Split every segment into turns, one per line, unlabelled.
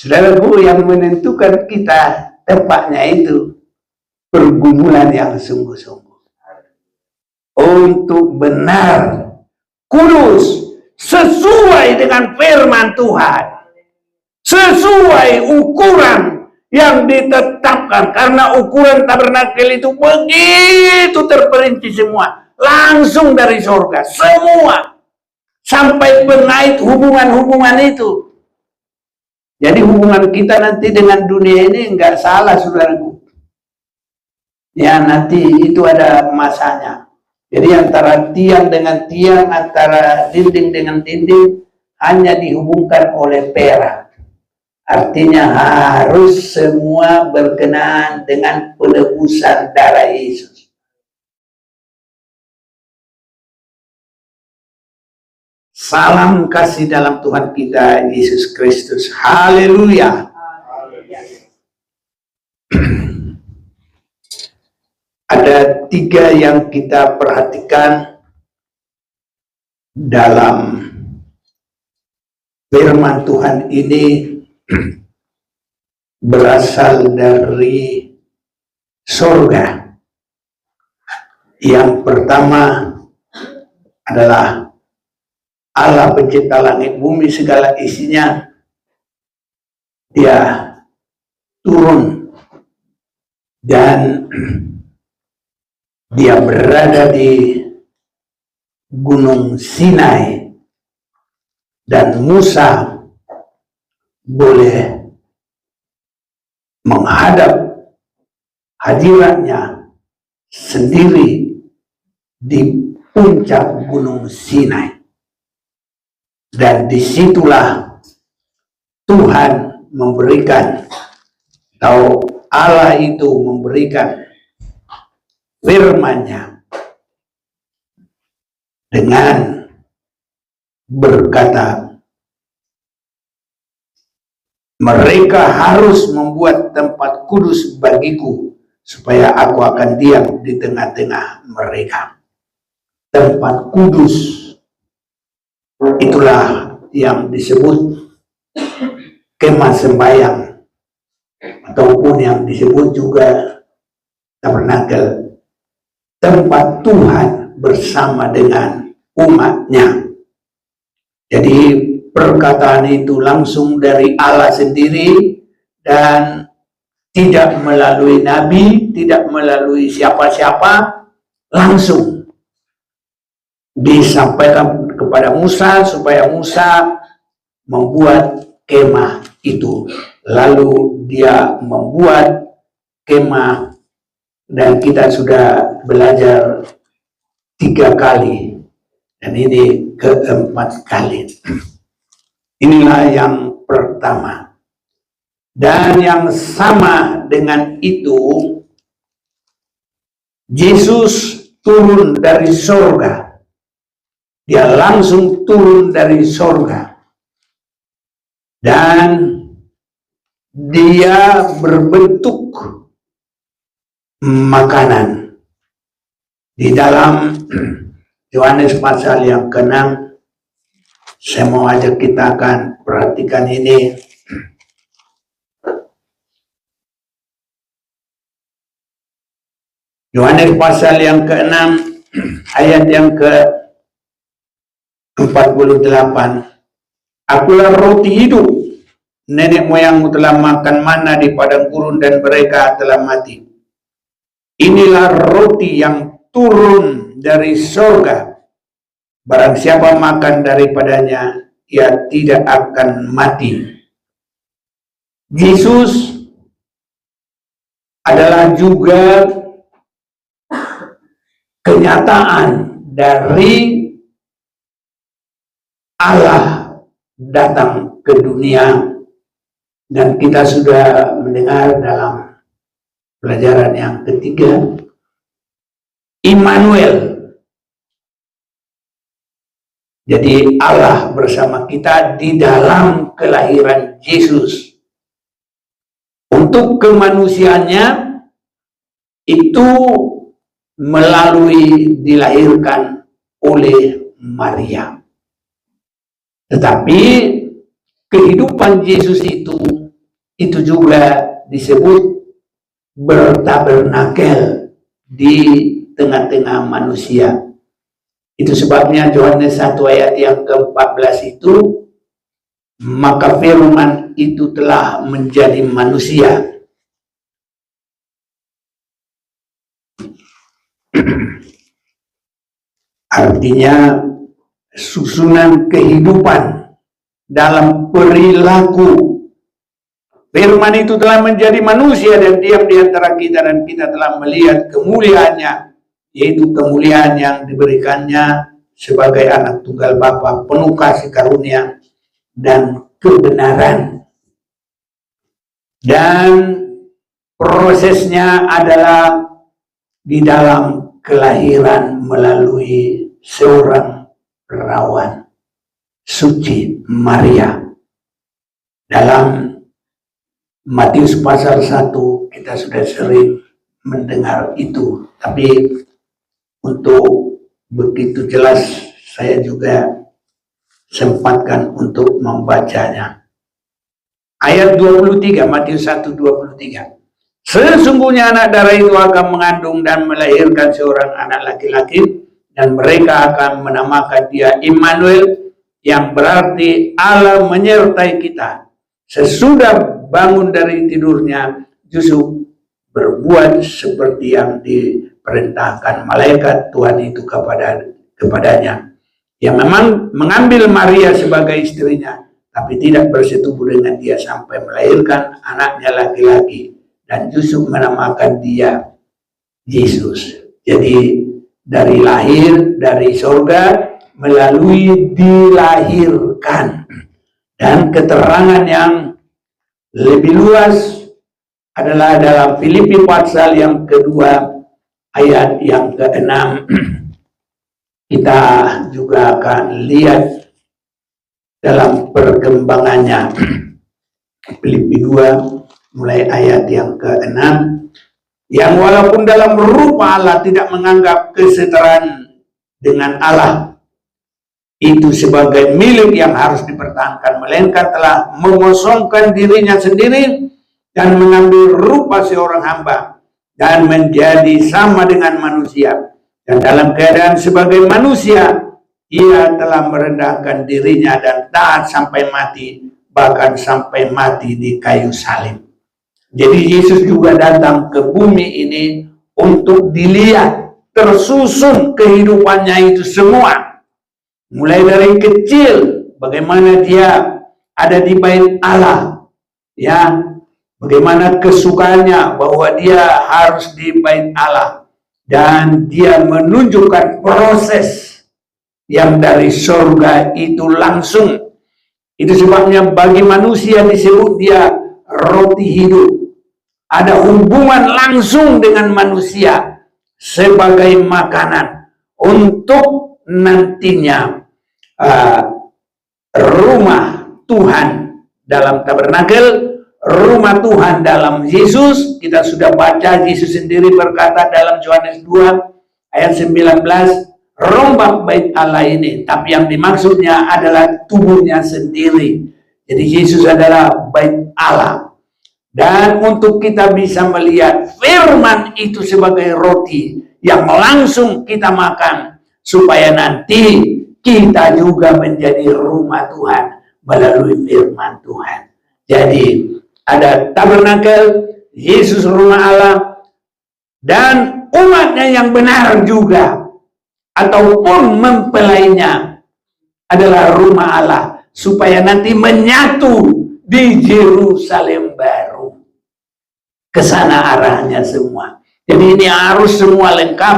Saudaraku, yang menentukan kita tempatnya itu pergumulan yang sungguh-sungguh. Untuk benar, kudus, sesuai dengan firman Tuhan. Sesuai ukuran yang ditetapkan. Karena ukuran tabernakel itu begitu terperinci semua. Langsung dari surga. Semua. Sampai pengait hubungan-hubungan itu. Jadi hubungan kita nanti dengan dunia ini nggak salah, saudaraku. Ya, nanti itu ada masanya. Jadi antara tiang dengan tiang, antara dinding dengan dinding, hanya dihubungkan oleh perak. Artinya harus semua berkenaan dengan penebusan darah Yesus. Salam kasih dalam Tuhan kita Yesus Kristus. Haleluya. Ada 3 yang kita perhatikan dalam firman Tuhan ini, berasal dari surga. Yang pertama adalah Allah pencipta langit bumi segala isinya. Dia turun dan dia berada di Gunung Sinai, dan Musa boleh menghadap hadiratnya sendiri di puncak Gunung Sinai. Dan disitulah Tuhan memberikan, atau Allah itu memberikan firman-Nya dengan berkata, mereka harus membuat tempat kudus bagiku, supaya aku akan diam di tengah-tengah mereka. Tempat kudus, itulah yang disebut kemah sembahyang, ataupun yang disebut juga tabernakel, tempat Tuhan bersama dengan umatnya. Jadi perkataan itu langsung dari Allah sendiri, dan tidak melalui nabi, tidak melalui siapa-siapa, langsung disampaikan kepada Musa, supaya Musa membuat kemah itu. Lalu dia membuat kemah, dan kita sudah belajar 3 kali, dan ini ke-4 kali. Inilah yang pertama. Dan yang sama dengan itu, Yesus turun dari surga. Dia langsung turun dari surga. Dan dia berbentuk makanan. Di dalam Yohanes pasal yang ke-6, saya mau ajak kita akan perhatikan ini. Yohanes pasal yang ke-6, ayat yang ke-48. Akulah roti hidup. Nenek moyangmu telah makan mana di padang gurun, dan mereka telah mati. Inilah roti yang turun dari surga. Barang siapa makan daripadanya, ia tidak akan mati. Yesus adalah juga kenyataan dari Allah datang ke dunia. Dan kita sudah mendengar dalam pelajaran yang ketiga, Immanuel. Jadi Allah bersama kita di dalam kelahiran Yesus. Untuk kemanusiaannya itu melalui dilahirkan oleh Maria. Tetapi kehidupan Yesus itu itu juga disebut bertabernakel di tengah-tengah manusia. Itu sebabnya Yohanes 1 ayat yang ke-14 itu, maka firman itu telah menjadi manusia. Artinya susunan kehidupan dalam perilaku. Firman itu telah menjadi manusia dan diam di antara kita, dan kita telah melihat kemuliaannya, yaitu kemuliaan yang diberikannya sebagai anak tunggal Bapa, penuh kasih karunia dan kebenaran. Dan prosesnya adalah di dalam kelahiran melalui seorang perawan suci, Maria. Dalam Matius pasal 1 kita sudah sering mendengar itu, tapi untuk begitu jelas saya juga sempatkan untuk membacanya. Ayat 23, Matius 1:23. Sesungguhnya anak darah itu akan mengandung dan melahirkan seorang anak laki-laki, dan mereka akan menamakan dia Immanuel, yang berarti Allah menyertai kita. Sesudah bangun dari tidurnya, Yusuf berbuat seperti yang diperintahkan malaikat Tuhan itu kepadanya, yang memang mengambil Maria sebagai istrinya, tapi tidak bersetubuh dengan dia sampai melahirkan anaknya laki-laki, dan Yusuf menamakan dia Yesus. Jadi dari lahir dari surga melalui dilahirkan. Dan keterangan yang lebih luas adalah dalam Filipi pasal yang kedua ayat yang ke-6. Kita juga akan lihat dalam perkembangannya. Filipi 2 mulai ayat yang ke-6, yang walaupun dalam rupa Allah tidak menganggap kesetaraan dengan Allah itu sebagai milik yang harus dipertahankan, melainkan telah mengosongkan dirinya sendiri dan mengambil rupa seorang hamba dan menjadi sama dengan manusia, dan dalam keadaan sebagai manusia ia telah merendahkan dirinya dan taat sampai mati, bahkan sampai mati di kayu salib. Jadi Yesus juga datang ke bumi ini untuk dilihat, tersusun kehidupannya itu semua. Mulai dari kecil, bagaimana dia ada di bait Allah, ya, bagaimana kesukaannya bahwa dia harus di bait Allah, dan dia menunjukkan proses yang dari surga itu langsung. Itu sebabnya bagi manusia disebut dia roti hidup. Ada hubungan langsung dengan manusia sebagai makanan untuk nantinya rumah Tuhan dalam tabernakel, rumah Tuhan dalam Yesus. Kita sudah baca, Yesus sendiri berkata dalam Yohanes 2 ayat 19, rombak bait Allah ini, tapi yang dimaksudnya adalah tubuhnya sendiri. Jadi Yesus adalah bait Allah. Dan untuk kita bisa melihat firman itu sebagai roti yang langsung kita makan, supaya nanti kita juga menjadi rumah Tuhan melalui firman Tuhan. Jadi ada tabernakel, Yesus rumah Allah, dan umatnya yang benar juga ataupun mempelainya adalah rumah Allah, supaya nanti menyatu di Yerusalem baru. Kesana arahnya semua. Jadi ini harus semua lengkap,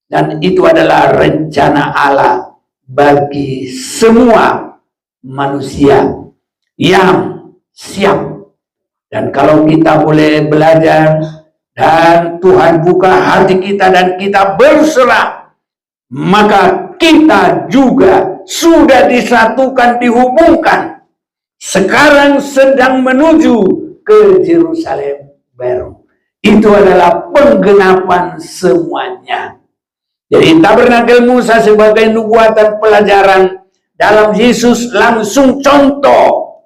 dan itu adalah rencana Allah bagi semua manusia yang siap. Dan kalau kita boleh belajar dan Tuhan buka hati kita dan kita berserah, maka kita juga sudah disatukan, dihubungkan. Sekarang sedang menuju ke Yerusalem baru. Itu adalah penggenapan semuanya. Jadi tabernakel Musa sebagai nubuatan pelajaran, dalam Yesus langsung contoh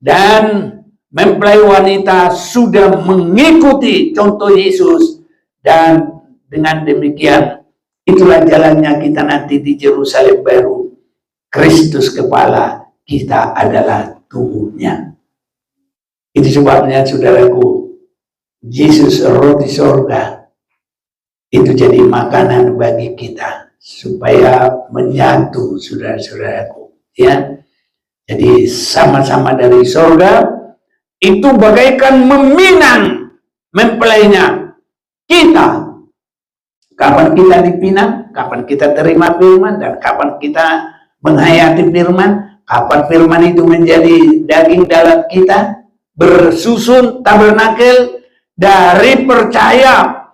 dan mempelai wanita sudah mengikuti contoh Yesus, dan dengan demikian itulah jalannya kita nanti di Yerusalem baru. Kristus kepala, kita adalah tubuhnya. Itu sebabnya saudaraku, Yesus roti sorga itu jadi makanan bagi kita supaya menyatu, saudara-saudaraku, ya. Jadi sama-sama dari sorga, itu bagaikan meminang mempelainya. Kita, kapan kita dipinang, kapan kita terima firman, dan kapan kita menghayati firman, kapan firman itu menjadi daging dalam kita, bersusun tabernakel dari percaya,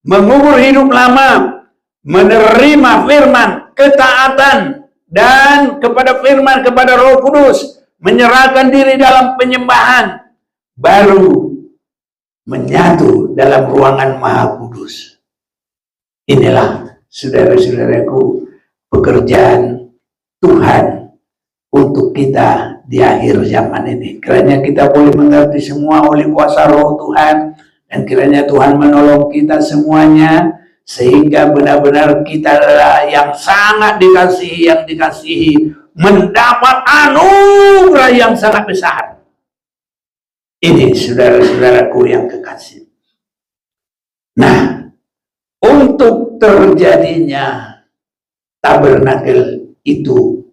mengubur hidup lama, menerima firman, ketaatan, dan kepada firman, kepada Roh Kudus, menyerahkan diri dalam penyembahan, baru menyatu dalam ruangan Maha Kudus. Inilah, saudara-saudaraku, pekerjaan Tuhan untuk kita di akhir zaman ini. Kiranya kita boleh mengerti semua oleh kuasa Roh Tuhan, dan kiranya Tuhan menolong kita semuanya, sehingga benar-benar kita adalah yang sangat dikasihi, yang dikasihi, mendapat anugerah yang sangat besar. Ini saudara-saudaraku yang kekasih. Nah, untuk terjadinya tabernakel itu,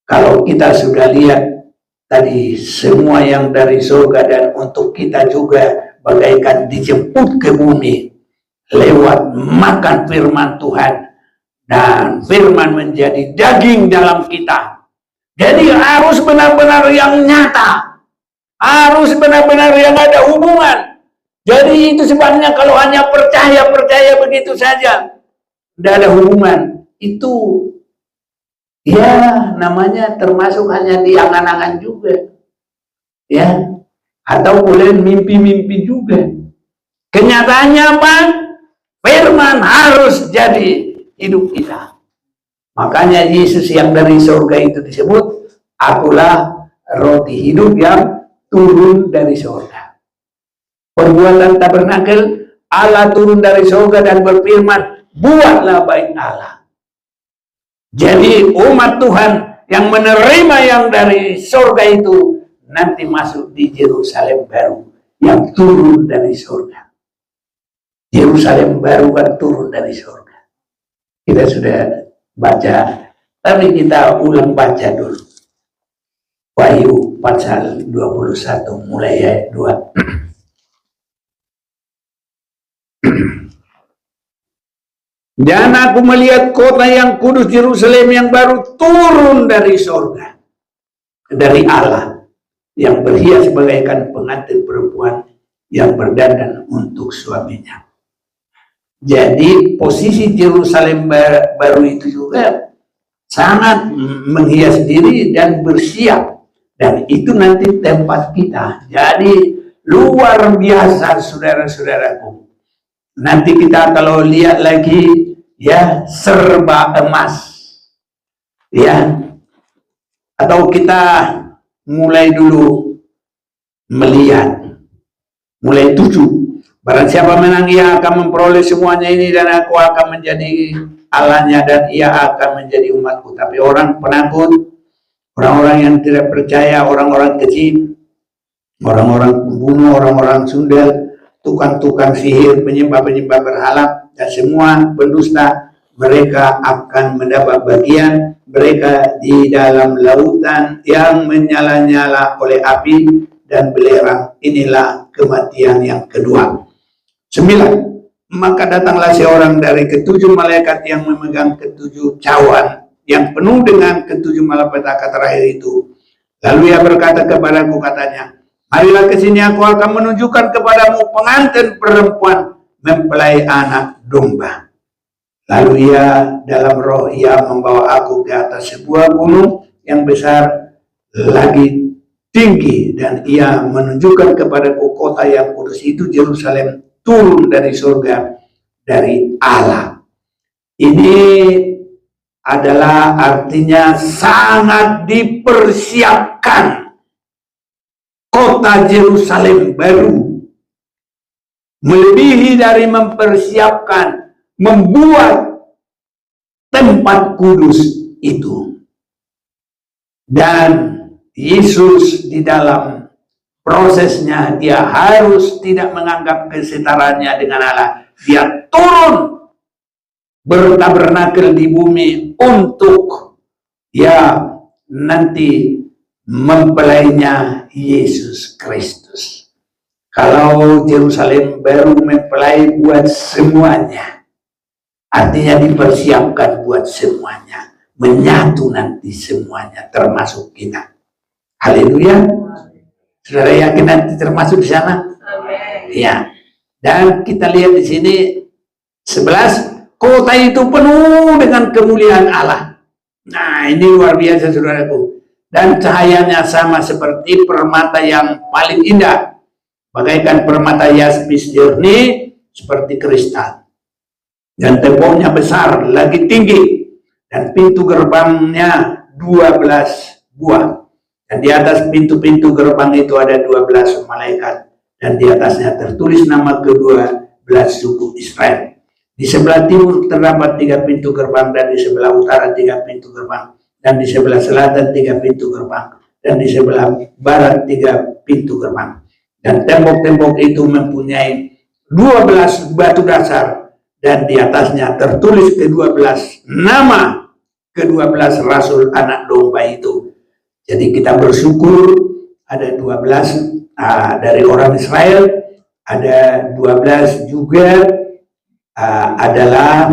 kalau kita sudah lihat tadi semua yang dari surga, dan untuk kita juga bagaikan dijemput ke bumi lewat makan firman Tuhan, dan firman menjadi daging dalam kita. Jadi harus benar-benar yang nyata, harus benar-benar yang ada hubungan. Jadi itu sebabnya kalau hanya percaya begitu saja, tidak ada hubungan, itu ya namanya termasuk hanya di angan-angan juga, ya, atau boleh mimpi-mimpi juga. Kenyataannya apa? Firman harus jadi hidup kita. Makanya Yesus yang dari surga itu disebut, akulah roti hidup yang turun dari surga. Perbuatan tabernakel, Allah turun dari surga dan berfirman, buatlah bait Allah. Jadi umat Tuhan yang menerima yang dari surga itu nanti masuk di Yerusalem baru yang turun dari surga. Yerusalem baru kan turun dari surga. Kita sudah baca, tapi kita ulang baca dulu. Wahyu pasal 21 mulai ayat 2. Dan aku melihat kota yang kudus Yerusalem yang baru turun dari surga, dari Allah, yang berhias bagaikan pengantin perempuan yang berdandan untuk suaminya. Jadi posisi Yerusalem baru itu juga sangat menghias diri dan bersiap, dan itu nanti tempat kita. Jadi luar biasa, saudara-saudaraku. Nanti kita kalau lihat lagi, ya, serba emas, ya, atau kita mulai dulu melihat, mulai tuju. Barang siapa menang, ia akan memperoleh semuanya ini, dan aku akan menjadi Allahnya, dan ia akan menjadi umatku. Tapi orang penakut, orang-orang yang tidak percaya, orang-orang kecil, orang-orang pembunuh, orang-orang sundel, tukang-tukang sihir, penyembah-penyembah berhala, dan semua pendusta, mereka akan mendapat bagian mereka di dalam lautan yang menyala-nyala oleh api dan belerang. Inilah kematian yang kedua. 9. Maka datanglah seorang dari ketujuh malaikat yang memegang ketujuh cawan yang penuh dengan ketujuh malapetaka terakhir itu. Lalu ia berkata kepadaku, katanya, marilah ke sini, aku akan menunjukkan kepadamu pengantin perempuan mempelai anak domba. Lalu ia dalam roh, ia membawa aku ke atas sebuah gunung yang besar lagi tinggi, dan ia menunjukkan kepadaku kota yang kudus itu Yerusalem, turun dari surga dari Allah. Ini adalah artinya sangat dipersiapkan kota Yerusalem baru, melebihi dari mempersiapkan, membuat tempat kudus itu. Dan Yesus di dalam prosesnya, dia harus tidak menganggap kesetaranya dengan Allah. Dia turun bertabernakel di bumi untuk nanti mempelainya Yesus Kristus. Kalau Yerusalem baru mempelai buat semuanya, artinya dipersiapkan buat semuanya, menyatu nanti semuanya, termasuk kita. Haleluya. Saudara yakin nanti termasuk di sana? Amin. Ya. Dan kita lihat di sini 11, kota itu penuh dengan kemuliaan Allah. Nah, ini luar biasa saudaraku. Dan cahayanya sama seperti permata yang paling indah, bagaikan permata yaspis jernih seperti kristal. Dan temboknya besar lagi tinggi, dan pintu gerbangnya 12 buah. Dan di atas pintu-pintu gerbang itu ada 12 malaikat, dan di atasnya tertulis nama ke-12 suku Israel. Di sebelah timur terdapat 3 pintu gerbang, dan di sebelah utara 3 pintu gerbang, dan di sebelah selatan 3 pintu gerbang, dan di sebelah barat 3 pintu gerbang. Dan tembok-tembok itu mempunyai 12 batu dasar, dan di atasnya tertulis ke-12 nama ke-12 rasul anak domba itu. Jadi kita bersyukur ada 12 dari orang Israel, ada 12 juga adalah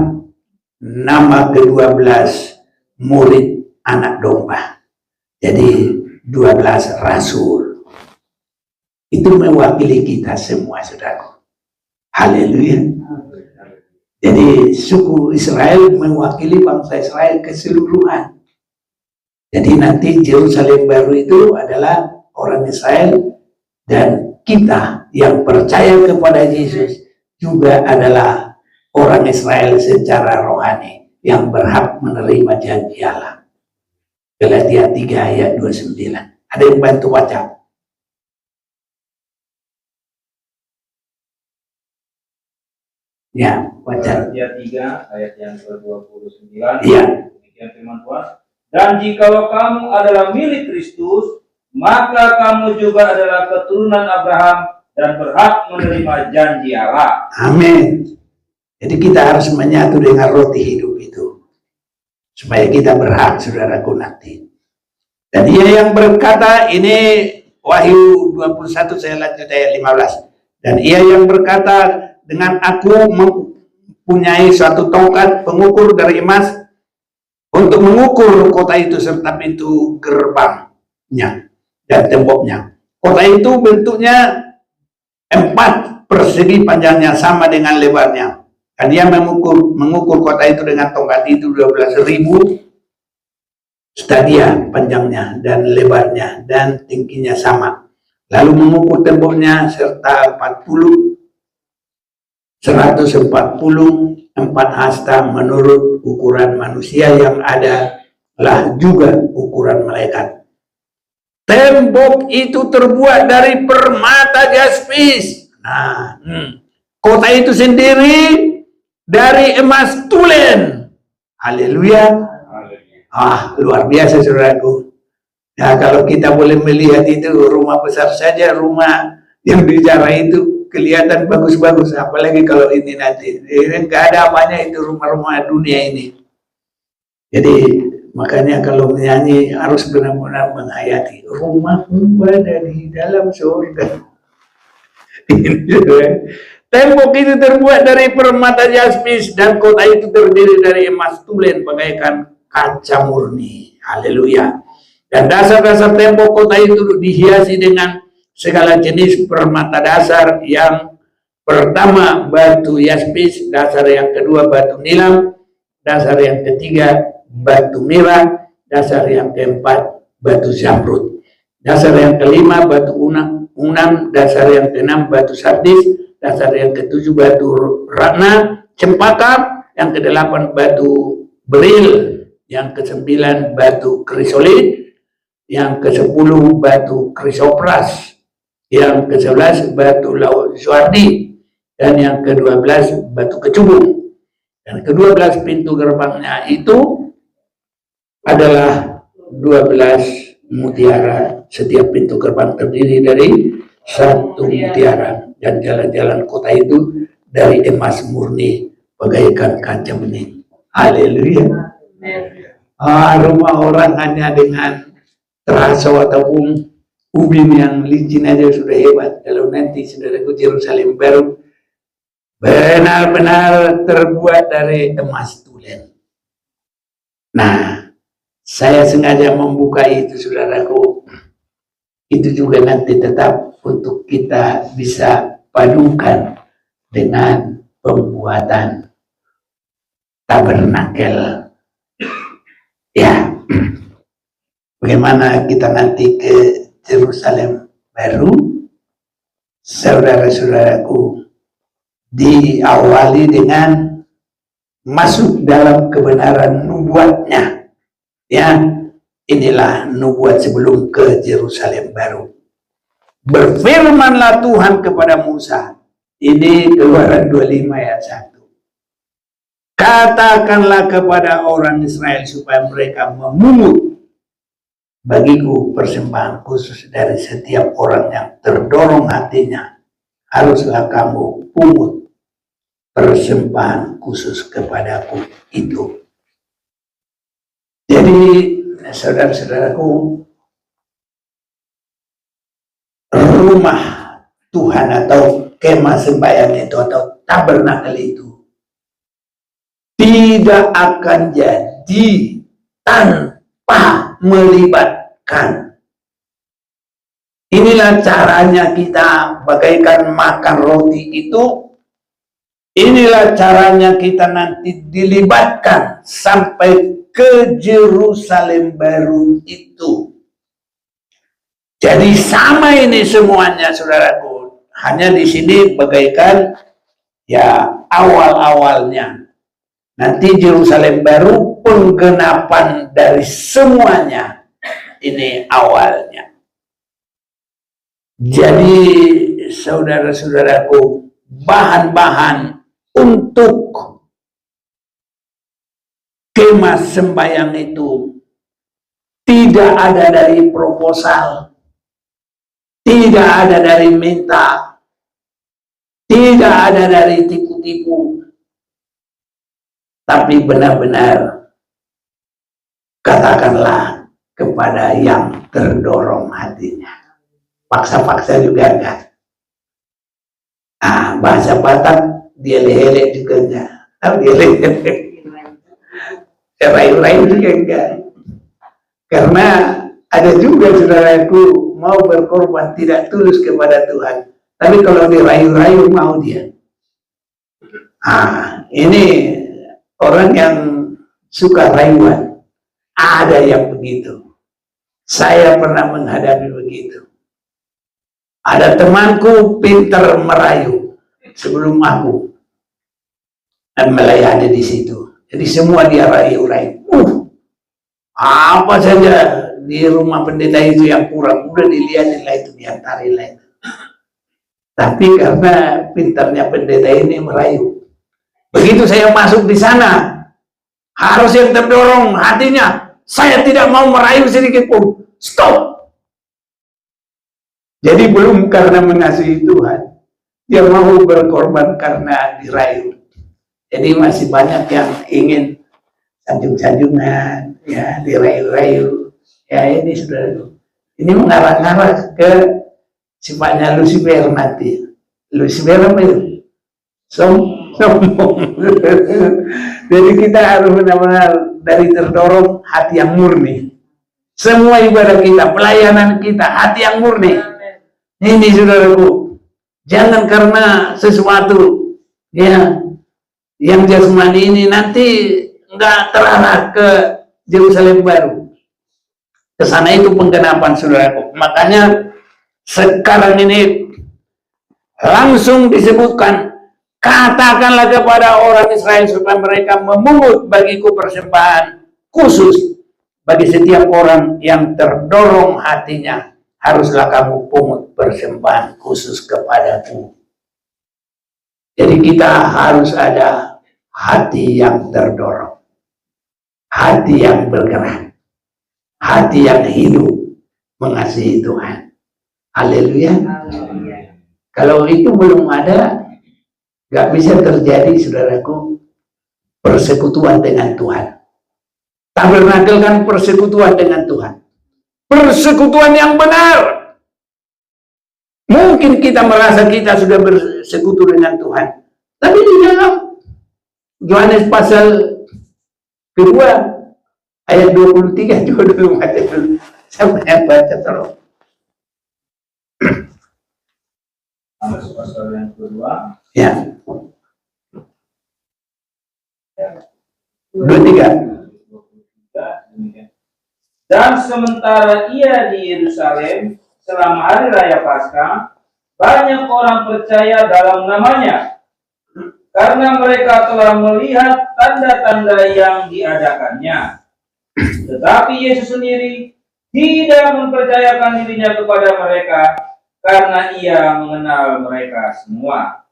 nama ke-12 murid anak domba. Jadi 12 rasul itu mewakili kita semua, saudara. Haleluya. Jadi suku Israel mewakili bangsa Israel keseluruhan. Jadi nanti Yerusalem baru itu adalah orang Israel, dan kita yang percaya kepada Yesus juga adalah orang Israel secara rohani yang berhak menerima janji Allah. Galatia 3 ayat 29. Ada yang bantu baca? Ya, baca.
Galatia 3 ayat yang ke-29.
Iya.
Demikian firman Tuhan. Dan jikalau kamu adalah milik Kristus, maka kamu juga adalah keturunan Abraham dan berhak menerima janji Allah.
Amin. Jadi kita harus menyatu dengan roti hidup itu, supaya kita berhak, saudaraku, nanti. Dan ia yang berkata, ini Wahyu 21, saya lanjut ayat 15. Dan ia yang berkata, dengan aku mempunyai suatu tongkat pengukur dari emas, untuk mengukur kota itu serta pintu gerbangnya dan temboknya. Kota itu bentuknya 4 persegi, panjangnya sama dengan lebarnya. Dan dia mengukur kota itu dengan tongkat itu 12.000 stadia panjangnya dan lebarnya, dan tingginya sama. Lalu mengukur temboknya serta 144 hasta menurut ukuran manusia yang ada, lah juga ukuran malaikat. Tembok itu terbuat dari permata jaspis. Nah, kota itu sendiri dari emas tulen. Haleluya. Luar biasa, saudaraku. Ya, kalau kita boleh melihat itu rumah besar saja, rumah yang bicara itu kelihatan bagus-bagus, apalagi kalau ini nanti nggak ada apanya itu rumah-rumah dunia ini. Jadi makanya kalau menyanyi harus benar-benar menghayati rumahmu ada di dalam surga. Tembok itu terbuat dari permata jaspis, dan kota itu terdiri dari emas tulen bagaikan kaca murni. Haleluya. Dan dasar-dasar tembok kota itu dihiasi dengan segala jenis permata dasar. Yang pertama batu yaspis, dasar yang kedua batu nilam, dasar yang ketiga batu merah, dasar yang keempat batu zamrud, dasar yang kelima batu unam, dasar yang keenam batu sardis, dasar yang ketujuh batu ratna cempaka, yang kedelapan batu beril, yang kesembilan batu krisolit, yang ke-10 batu krisopras, yang ke-11 batu laut Suardi, dan yang ke-12 batu kecubung. Dan ke-12 pintu gerbangnya itu adalah 12 mutiara. Setiap pintu gerbang terdiri dari 1 mutiara, dan jalan-jalan kota itu dari emas murni bagaikan kaca bening. Haleluya. Rumah orang hanya dengan teraso ataupun ubin yang licin aja sudah hebat. Kalau nanti saudaraku Yerusalem baru benar-benar terbuat dari emas tulen. Nah, saya sengaja membuka itu, saudaraku. Itu juga nanti tetap untuk kita bisa padukan dengan pembuatan tabernakel. Ya, bagaimana kita nanti ke Yerusalem baru, saudara-saudaraku, diawali dengan masuk dalam kebenaran nubuatnya. Ya, inilah nubuat sebelum ke Yerusalem baru. Berfirmanlah Tuhan kepada Musa. Ini Keluaran 25 ayat 1. Katakanlah kepada orang Israel supaya mereka memungut bagiku persembahan khusus dari setiap orang yang terdorong hatinya. Haruslah kamu pungut persembahan khusus kepadaku itu. Jadi, saudara-saudaraku, rumah Tuhan atau kemah sembahyang itu atau tabernakel itu tidak akan jadi tanpa melibatkan. Inilah caranya kita bagaikan makan roti itu. Inilah caranya kita nanti dilibatkan sampai ke Yerusalem baru itu. Jadi sama ini semuanya, saudaraku. Hanya di sini bagaikan ya awal-awalnya. Nanti Yerusalem baru penggenapan dari semuanya. Ini awalnya. Jadi saudara-saudaraku, bahan-bahan untuk kemah sembahyang itu tidak ada dari proposal, tidak ada dari minta, tidak ada dari tipu-tipu, tapi benar-benar katakanlah kepada yang terdorong hatinya. Paksa-paksa juga enggak. Bahasa Batak dia lele juga enggak. Dia lele. Rayu-rayu juga enggak. Karena ada juga saudaraku mau berkorban tidak tulus kepada Tuhan. Tapi kalau dirayu-rayu mau dia. Ini orang yang suka rayuan. Ada yang begitu. Saya pernah menghadapi begitu. Ada temanku pintar merayu sebelum aku melayani di situ. Jadi semua dia rayu-rayu. Apa saja di rumah pendeta itu yang kurang, udah dilihatin lah itu, diantarin lah itu. Tapi karena pintarnya pendeta ini merayu. Begitu saya masuk di sana, harus yang terdorong hatinya. Saya tidak mau merayu sedikit pun. Stop. Jadi belum karena mengasihi Tuhan, dia mau berkorban karena dirayu. Jadi masih banyak yang ingin sanjung-sanjungan, ya dirayu-rayu. Ya ini saudara, ini mengarah-arah ke sifatnya Lucifer nanti. Lucifer apa itu? Sombong. Jadi kita harus benar-benar dari terdorong hati yang murni. Semua ibadah kita, pelayanan kita, hati yang murni. Ini saudaraku, jangan karena sesuatu ya yang jasmani ini nanti enggak terarah ke Yerusalem baru. Ke sana itu penggenapan saudaraku. Makanya sekarang ini langsung disebutkan, katakanlah kepada orang Israel supaya mereka memungut bagiku persembahan khusus bagi setiap orang yang terdorong hatinya. Haruslah kamu pungut persembahan khusus kepadamu. Jadi kita harus ada hati yang terdorong, hati yang bergerak, hati yang hidup mengasihi Tuhan. Haleluya. Kalau itu belum ada, gak bisa terjadi, saudaraku, persekutuan dengan Tuhan. Tabernakel kan persekutuan dengan Tuhan. Persekutuan yang benar. Mungkin kita merasa kita sudah bersekutu dengan Tuhan. Tapi di dalam Yohanes pasal kedua ayat 23 juga dulu baca dulu. Saya baca terus.
Yohanes pasal yang kedua.
Ya. 23.
Dan sementara ia di Yerusalem selama hari raya Paskah, banyak orang percaya dalam namanya, karena mereka telah melihat tanda-tanda yang diadakannya. Tetapi Yesus sendiri tidak mempercayakan dirinya kepada mereka, karena ia mengenal mereka semua.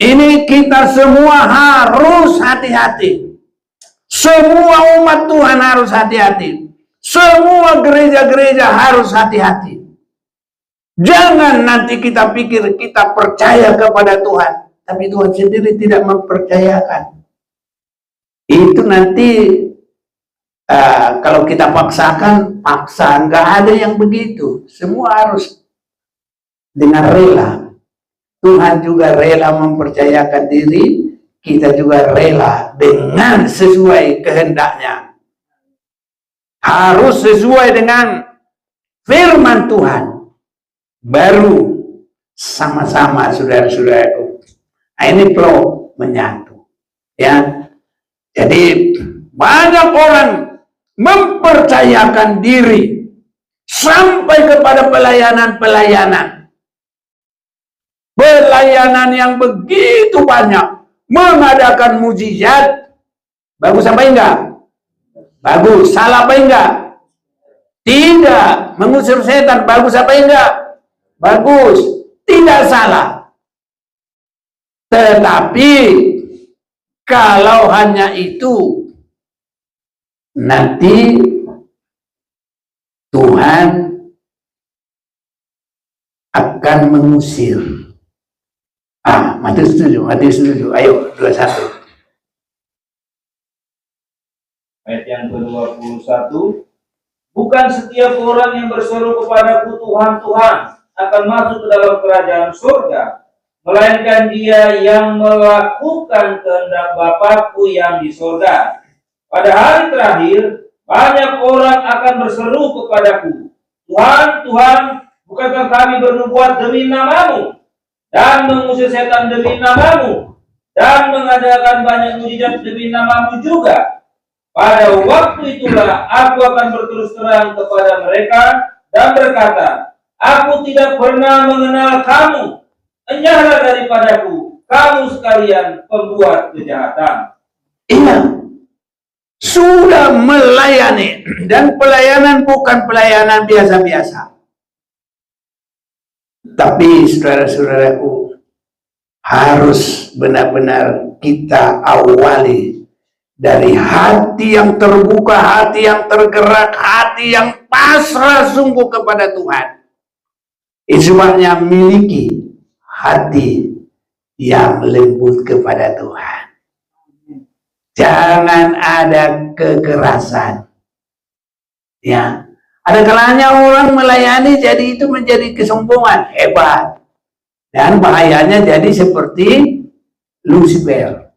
Ini kita semua harus hati-hati. Semua umat Tuhan harus hati-hati. Semua gereja-gereja harus hati-hati. Jangan nanti kita pikir kita percaya kepada Tuhan, tapi Tuhan sendiri tidak mempercayakan. Itu nanti kalau kita paksakan, paksa. Nggak ada yang begitu. Semua harus dengan rela. Tuhan juga rela mempercayakan diri, kita juga rela dengan sesuai kehendaknya. Harus sesuai dengan firman Tuhan. Baru sama-sama saudara-saudaraku. Nah, ini perlu menyatu. Ya. Jadi banyak orang mempercayakan diri sampai kepada pelayanan-pelayanan. Pelayanan yang begitu banyak, mengadakan mujizat. Bagus apa enggak? Bagus. Salah apa enggak? Tidak. Mengusir setan, bagus apa enggak? Bagus. Tidak salah. Tetapi kalau hanya itu, nanti Tuhan akan mengusir. Matius setuju. Ayo, 21.
Ayat yang ke-21. Bukan setiap orang yang berseru kepadaku Tuhan, Tuhan akan masuk ke dalam kerajaan surga, melainkan dia yang melakukan kehendak Bapa-Ku yang di surga. Pada hari terakhir, banyak orang akan berseru kepadaku, Tuhan, Tuhan, bukankah kami bernubuat demi namamu, dan mengusir setan demi namamu, dan mengadakan banyak mujizat demi namamu juga? Pada waktu itulah aku akan berterus terang kepada mereka dan berkata, aku tidak pernah mengenal kamu. Enyahlah daripadaku, kamu sekalian pembuat kejahatan.
Iya, sudah melayani, dan pelayanan bukan pelayanan biasa-biasa. Tapi saudara-saudaraku, harus benar-benar kita awali dari hati yang terbuka, hati yang tergerak, hati yang pasrah sungguh kepada Tuhan. Itu sebabnya miliki hati yang lembut kepada Tuhan. Jangan ada kekerasan. Ya, ada kalanya orang melayani jadi itu menjadi kesombongan, hebat. Dan bahayanya jadi seperti Lucifer.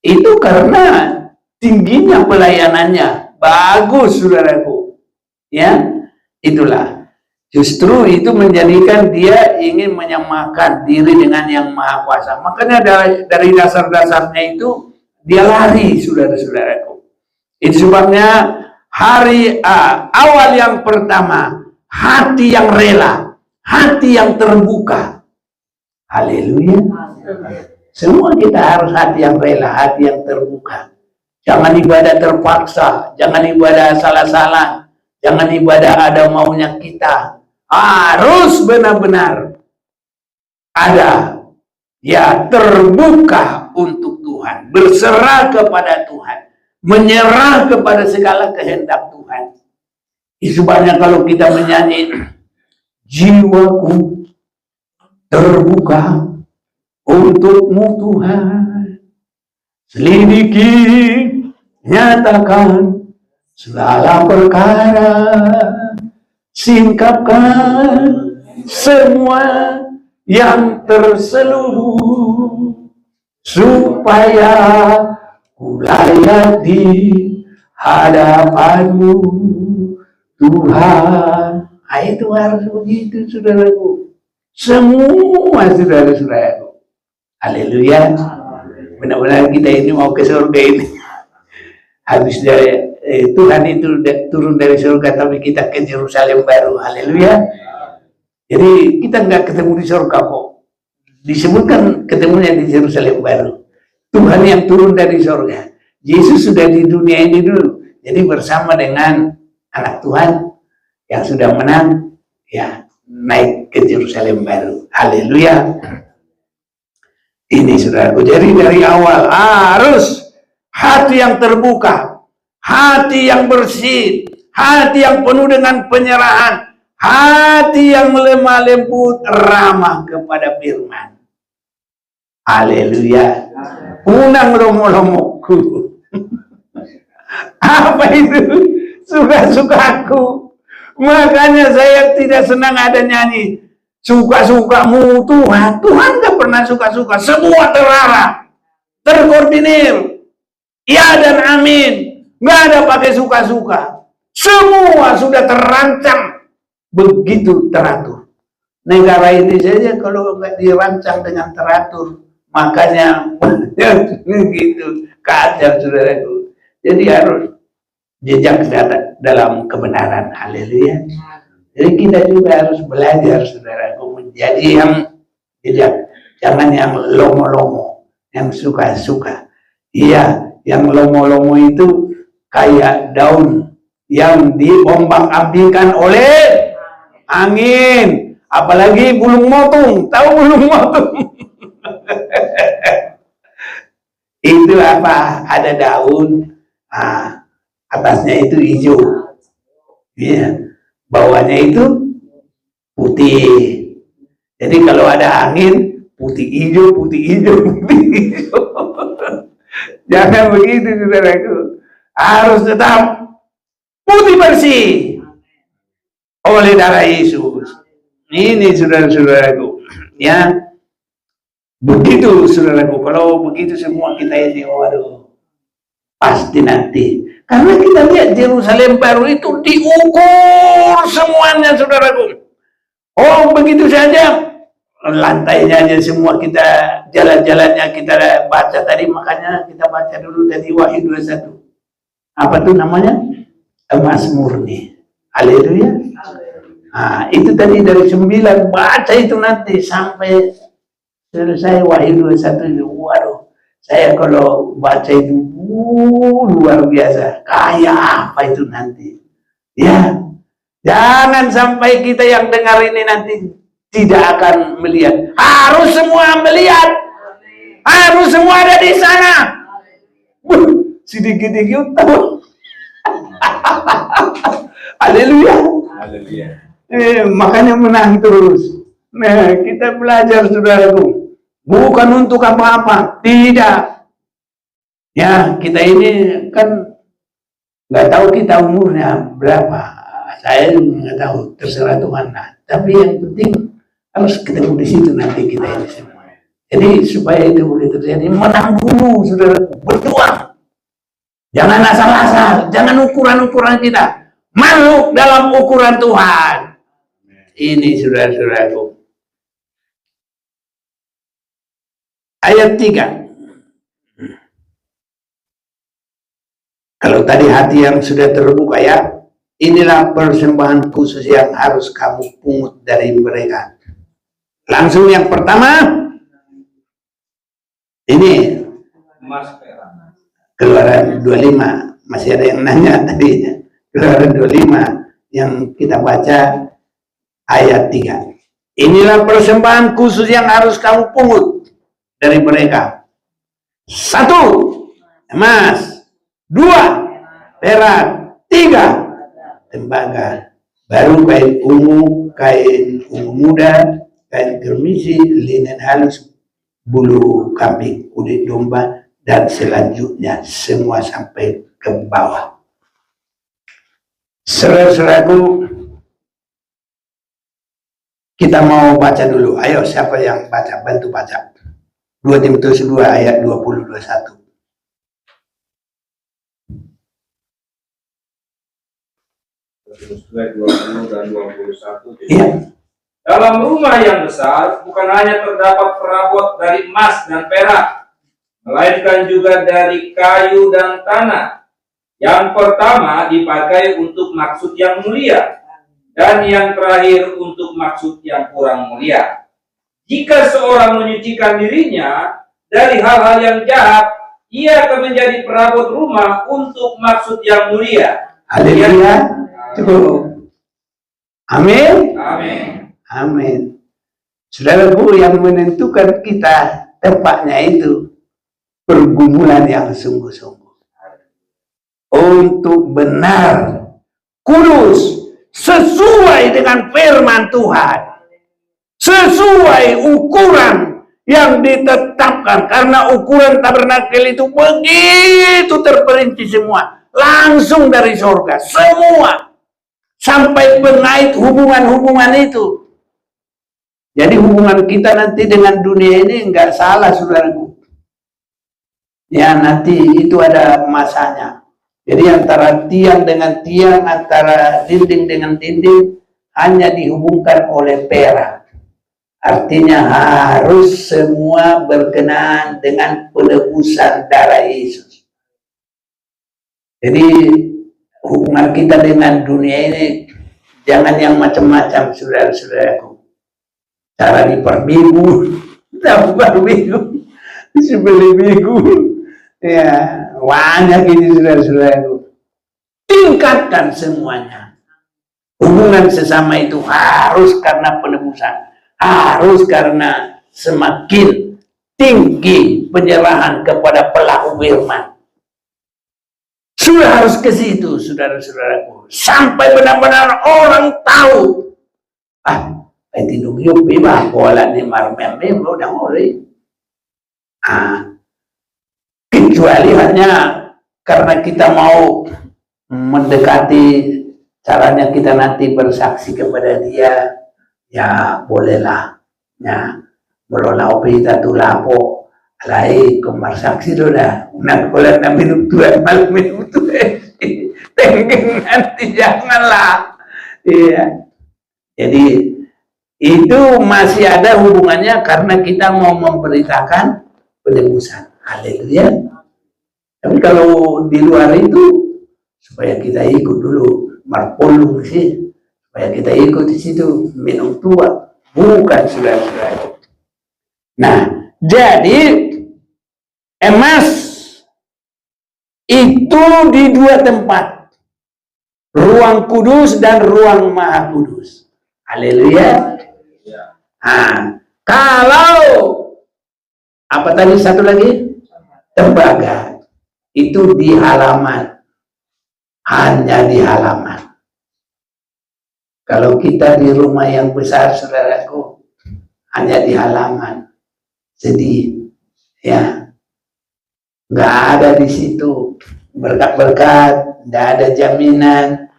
Itu karena tingginya pelayanannya. Bagus, saudaraku. Ya, itulah. Justru itu menjadikan dia ingin menyamakan diri dengan yang Maha Kuasa. Makanya dari dasar-dasarnya itu dia lari, saudara-saudaraku. Itu sebabnya hari awal yang pertama, hati yang rela, hati yang terbuka. Haleluya. Semua kita harus hati yang rela, hati yang terbuka. Jangan ibadah terpaksa, jangan ibadah salah-salah, jangan ibadah ada maunya kita. harus benar-benar ada, ya, terbuka untuk Tuhan, berserah kepada Tuhan, menyerah kepada segala kehendak Tuhan. Sebabnya kalau kita menyanyi, jiwaku terbuka untukmu Tuhan, selidiki, nyatakan segala perkara, singkapkan semua yang terselubung, supaya ku layak di hadapanmu Tuhan. Itu harus begitu, saudaraku. Semua saudara-saudaraku. Haleluya. Benar-benar kita ini mau ke surga ini. Habis dari Tuhan itu turun dari surga, tapi kita ke Yerusalem baru. Haleluya. Jadi kita nggak ketemu di surga kok. Disebutkan ketemunya di Yerusalem baru. Tuhan yang turun dari surga. Yesus sudah di dunia ini dulu. Jadi bersama dengan anak Tuhan yang sudah menang, ya, naik ke Yerusalem baru. Haleluya. Ini saudaraku. Jadi dari awal harus hati yang terbuka, hati yang bersih, hati yang penuh dengan penyerahan, hati yang lemah lembut, ramah kepada firman. Haleluya. Unang lomo-lomoku. Apa itu? Suka-sukaku. Makanya saya tidak senang ada nyanyi suka-sukamu Tuhan. Tuhan gak pernah suka-suka. Semua terarah, terkoordinir, ya dan amin. Gak ada pakai suka-suka. Semua sudah terancang, begitu teratur. Negara ini saja kalau nggak dirancang dengan teratur, makanya begitu kacau, saudaraku. Jadi harus jejak dalam kebenaran. Haleluya. Jadi kita juga harus belajar, saudaraku, menjadi yang jejak. Jangan yang lomo-lomo, yang suka-suka. Iya, yang lomo-lomo itu kayak daun yang diombang-ambingkan oleh angin. Apalagi bulung motung. Tahu bulung motung? Itu apa? Ada daun, atasnya itu hijau, ya, bawahnya itu putih. Jadi kalau ada angin, putih hijau, putih hijau, putih hijau. Jangan begitu, saudaraku. Harus tetap putih bersih oleh darah Yesus. Ini saudara-saudaraku, ya. Begitu, saudaraku. Kalau begitu semua kita ini, waduh, pasti nanti. Karena kita lihat Yerusalem baru itu diukur semuanya, saudaraku. Oh, begitu saja. Lantainya aja semua kita, jalan-jalannya kita baca tadi. Makanya kita baca dulu tadi Wahyu 21. Apa tuh namanya? Emas murni. Haleluya. Itu tadi dari 9. Baca itu nanti sampai selesai Wahyu 21 itu. Waduh, saya kalau baca itu luar biasa. Kayak apa itu nanti? Ya, jangan sampai kita yang dengar ini nanti tidak akan melihat. Harus semua melihat. Harus semua ada di sana. Sedikit-sedikit tahu. Haleluya.
Haleluya.
Makanya menang terus. Nah, kita belajar, saudaraku. Bukan untuk apa-apa, tidak. Ya, kita ini kan nggak tahu kita umurnya berapa. Saya nggak tahu, terserah Tuhan. Nah, tapi yang penting harus ketemu di situ nanti kita ini semua. Jadi supaya itu boleh terjadi, menang dulu, saudara. Berjuang. Jangan asal-asal, jangan ukuran-ukuran kita. Masuk dalam ukuran Tuhan. Ini saudara-saudaraku. Ayat 3. Kalau tadi hati yang sudah terbuka, ya, inilah persembahan khusus yang harus kamu pungut dari mereka. Langsung yang pertama, ini Keluaran 25. Masih ada yang nanya tadi. Keluaran 25 yang kita baca ayat 3. Inilah persembahan khusus yang harus kamu pungut dari mereka. 1, emas. 2, perak. 3, tembaga. Baru kain ungu muda, kain germisi, linen halus, bulu kambing, kulit domba, dan selanjutnya semua sampai ke bawah. Saudara-saudaraku, kita mau baca dulu. Ayo, siapa yang baca? Bantu baca. 2 Timotius 2 ayat 20-21.
Timotius 2 20 dan 21.
Iya.
Dalam rumah yang besar bukan hanya terdapat perabot dari emas dan perak, melainkan juga dari kayu dan tanah. Yang pertama dipakai untuk maksud yang mulia, dan yang terakhir untuk maksud yang kurang mulia. Jika seorang menyucikan dirinya dari hal-hal yang jahat, ia akan menjadi perabot rumah untuk maksud yang mulia.
Haleluya. Cukup. Amin.
Amin.
Amin. Saudaraku, yang menentukan kita tempatnya itu pergumulan yang sungguh-sungguh. Untuk benar, kudus, sesuai dengan firman Tuhan. Sesuai ukuran yang ditetapkan. Karena ukuran tabernakel itu begitu terperinci semua. Langsung dari surga. Semua. Sampai pengait hubungan-hubungan itu. Jadi hubungan kita nanti dengan dunia ini enggak salah, saudaraku. Ya, nanti itu ada masanya. Jadi antara tiang dengan tiang, antara dinding dengan dinding, hanya dihubungkan oleh perak. Artinya harus semua berkenaan dengan penebusan darah Yesus. Jadi hubungan kita dengan dunia ini jangan yang macam-macam, saudara-saudaraku. Cara diperminggu, tak perminggu, sebeli minggu, ya banyak ini saudara-saudaraku. Tingkatkan semuanya. Hubungan sesama itu harus karena penebusan, harus karena semakin tinggi penyerahan kepada pelaku firman. Sudah harus ke situ, saudara-saudaraku, sampai benar-benar orang tahu. Ay tinugyo piba wala ni marmem mo dang ori. Kecuali hanya karena kita mau mendekati, caranya kita nanti bersaksi kepada dia, ya bolehlah. Ya, melola opi tatu lapo, alai kemarsaksi doda. Unang kolan na minutuan mal minutuan. Tengeng nanti janganlah. Iya. Jadi itu masih ada hubungannya karena kita mau memberitakan penebusan. Haleluya. Tapi kalau di luar itu, supaya kita ikut dulu marpolu sih, supaya kita ikut di situ minum tua, bukan saudara-saudara. Nah, jadi emas itu di 2 tempat, ruang kudus dan ruang maha kudus. Haleluya. Kalau apa tadi satu lagi? Tembaga. Itu di halaman. Hanya di halaman. Kalau kita di rumah yang besar, saudaraku, hanya di halaman. Sedih. Ya. Nggak ada di situ berkat-berkat, nggak ada jaminan,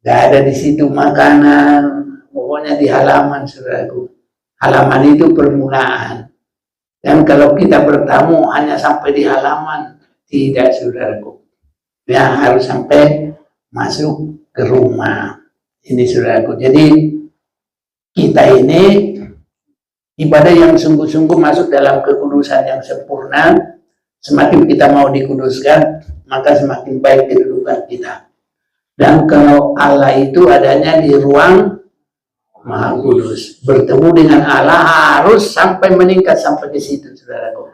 nggak ada di situ makanan. Pokoknya di halaman, saudaraku. Halaman itu permulaan. Dan kalau kita bertamu hanya sampai di halaman, tidak, saudaraku. Ya, harus sampai masuk ke rumah. Ini, saudaraku. Jadi kita ini ibadah yang sungguh-sungguh masuk dalam kekudusan yang sempurna. Semakin kita mau dikuduskan, maka semakin baik kedudukan kita. Dan kalau Allah itu adanya di ruang Maha Kudus, bertemu dengan Allah harus sampai meningkat sampai ke situ, saudaraku.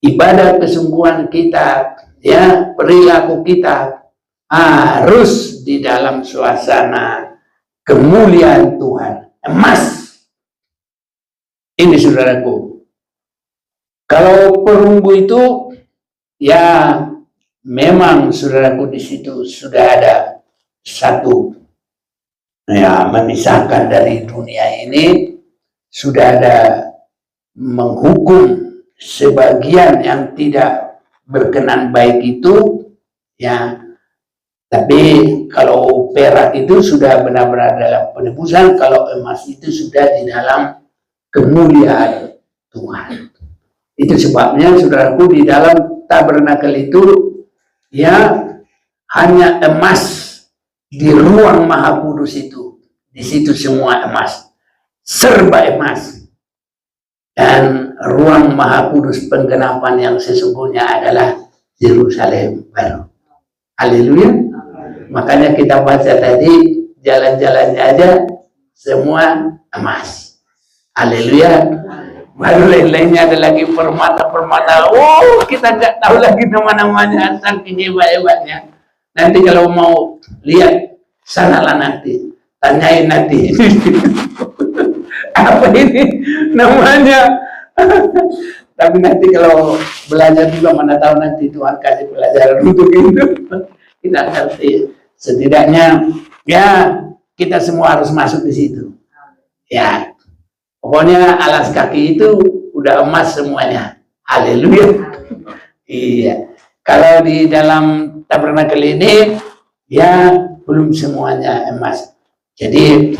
Ibadah kesungguhan kita, ya, perilaku kita harus di dalam suasana kemuliaan Tuhan. Emas. Ini saudaraku. Kalau perunggu itu, ya memang saudaraku di situ sudah ada satu, ya memisahkan dari dunia ini, sudah ada menghukum sebagian yang tidak berkenan baik itu, ya. Tapi kalau perak itu sudah benar-benar dalam penebusan, kalau emas itu sudah di dalam kemuliaan Tuhan. Itu sebabnya saudaraku di dalam tabernakel itu, ya hanya emas di ruang Maha Kudus itu. Di situ semua emas, serba emas. Dan ruang Maha Kudus penggenapan yang sesungguhnya adalah Yerusalem baru. Haleluya. Makanya kita baca tadi, jalan-jalannya aja semua emas. Haleluya. Baru lain-lainnya ada lagi permata-permata. Oh, kita nggak tahu lagi nama-namanya, saking hebat-hebatnya. Nanti kalau mau lihat, sanalah nanti, tanyain nanti. Apa ini namanya? Tapi nanti kalau belajar juga, mana tahu nanti Tuhan kasih pelajaran untuk itu. Kita ngerti. Setidaknya, ya kita semua harus masuk di situ. Ya, pokoknya alas kaki itu udah emas semuanya. Haleluya. Iya. Kalau di dalam tabernakel ini, ya belum semuanya emas. Jadi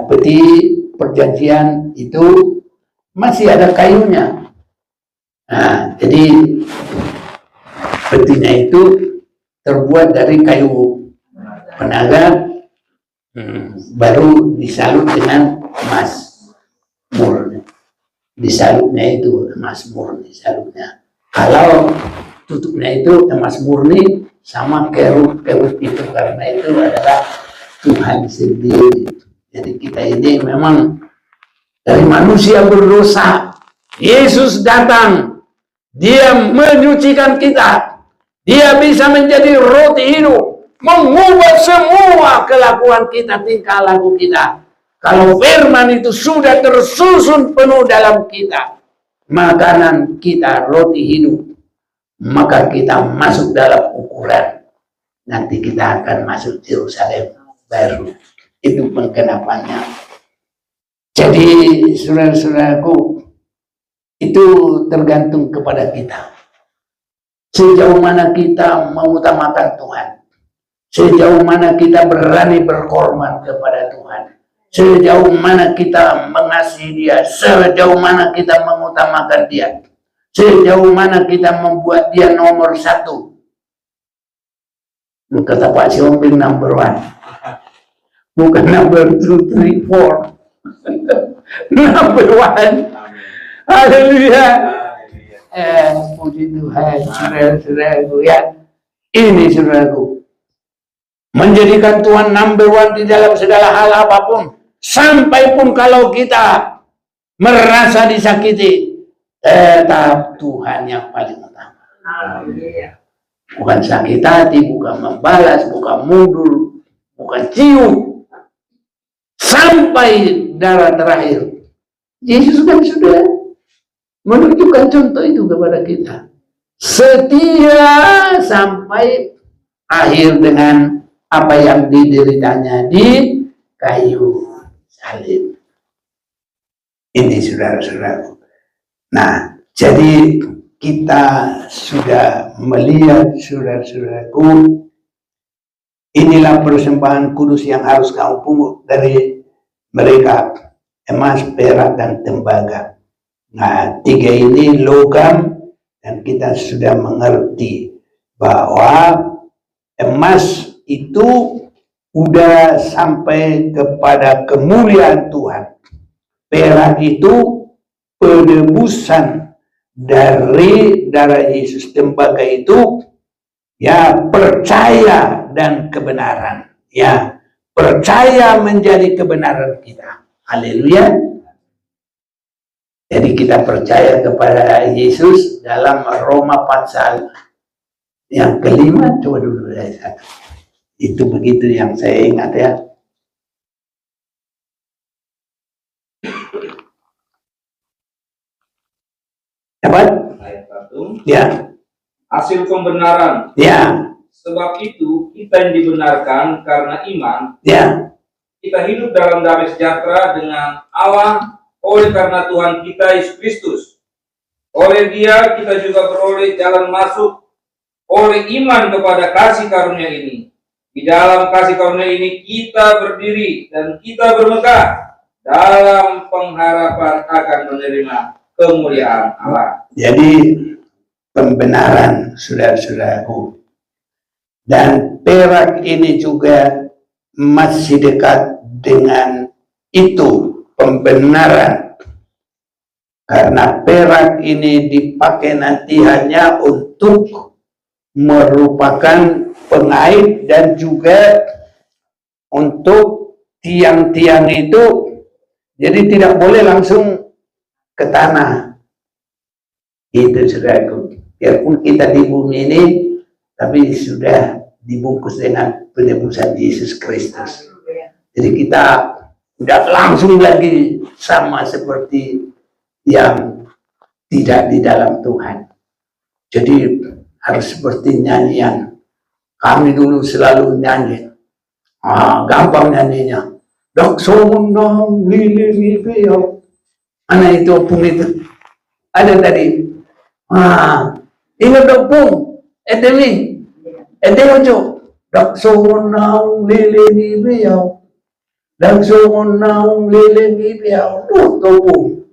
peti perjanjian itu masih ada kayunya. Nah, jadi petinya itu terbuat dari kayu penaga, baru disalut dengan emas murni. Disalutnya itu emas murni salutnya. Kalau tutupnya itu emas murni sama kerub-kerub itu, karena itu adalah Tuhan sendiri. Jadi kita ini memang dari manusia berdosa. Yesus datang, dia menyucikan kita. Dia bisa menjadi roti hidup, mengubah semua kelakuan kita, tingkah laku kita. Kalau firman itu sudah tersusun penuh dalam kita, makanan kita roti hidup, maka kita masuk dalam ukuran. Nanti kita akan masuk Yerusalem baru. Itu penggenapannya. Jadi saudara-saudaraku, itu tergantung kepada kita. Sejauh mana kita mengutamakan Tuhan, sejauh mana kita berani berkorban kepada Tuhan, sejauh mana kita mengasihi Dia, sejauh mana kita mengutamakan Dia, sejauh mana kita membuat Dia nomor satu. Kata Pak Siombing number 1, bukan number 2, 3, 4. Number 1. Haleluya. Puji Tuhan, saudara-saudaraku ya. Ini saudaraku, menjadikan Tuhan number 1 di dalam segala hal apapun. Sampai pun kalau kita merasa disakiti, tetap Tuhan yang paling utama. Bukan sakit hati, bukan membalas, bukan mundur, bukan ciut. Sampai darah terakhir. Yesus kan sudah menunjukkan contoh itu kepada kita. Setia sampai akhir dengan apa yang dideritanya di kayu salib. Ini saudara-saudaraku. Nah, jadi kita sudah melihat saudara-saudaraku, inilah persembahan kudus yang harus kamu pungut dari mereka, emas, perak, dan tembaga. Nah, 3 ini logam, dan kita sudah mengerti bahwa emas itu udah sampai kepada kemuliaan Tuhan. Perak itu penebusan dari darah Yesus. Tembaga itu ya percaya dan kebenaran. Ya, percaya menjadi kebenaran kita. Haleluya. Jadi kita percaya kepada Yesus dalam Roma pasal yang kelima. Coba dulu saya. Itu begitu yang saya ingat ya. Dapat?
Ayat 1.
Ya.
Hasil pembenaran.
Ya.
Sebab itu kita yang dibenarkan karena iman,
Ya.
kita hidup dalam damai sejahtera dengan Allah oleh karena Tuhan kita Yesus Kristus. Oleh Dia kita juga beroleh jalan masuk oleh iman kepada kasih karunia ini. Di dalam kasih karunia ini kita berdiri dan kita bermegah dalam pengharapan akan menerima kemuliaan Allah.
Jadi pembenaran, saudara-saudaraku. Dan perak ini juga masih dekat dengan itu, pembenaran. Karena perak ini dipakai nanti hanya untuk merupakan pengait dan juga untuk tiang-tiang itu. Jadi tidak boleh langsung ke tanah. Itu saudaraku. Biarpun kita di bumi ini, tapi sudah dibungkus dengan penebusan Yesus Kristus. Jadi kita tidak langsung lagi sama seperti yang tidak di dalam Tuhan. Jadi harus seperti nyanyian. Kami dulu selalu nyanyi. Gampang nyanyinya. Dak sonong lili beo. Mana itu opung itu? Ada tadi. Ingat opung. Edemi. Edemojo. Dak sonong lili beo. Dak sonong lili beo. Opung.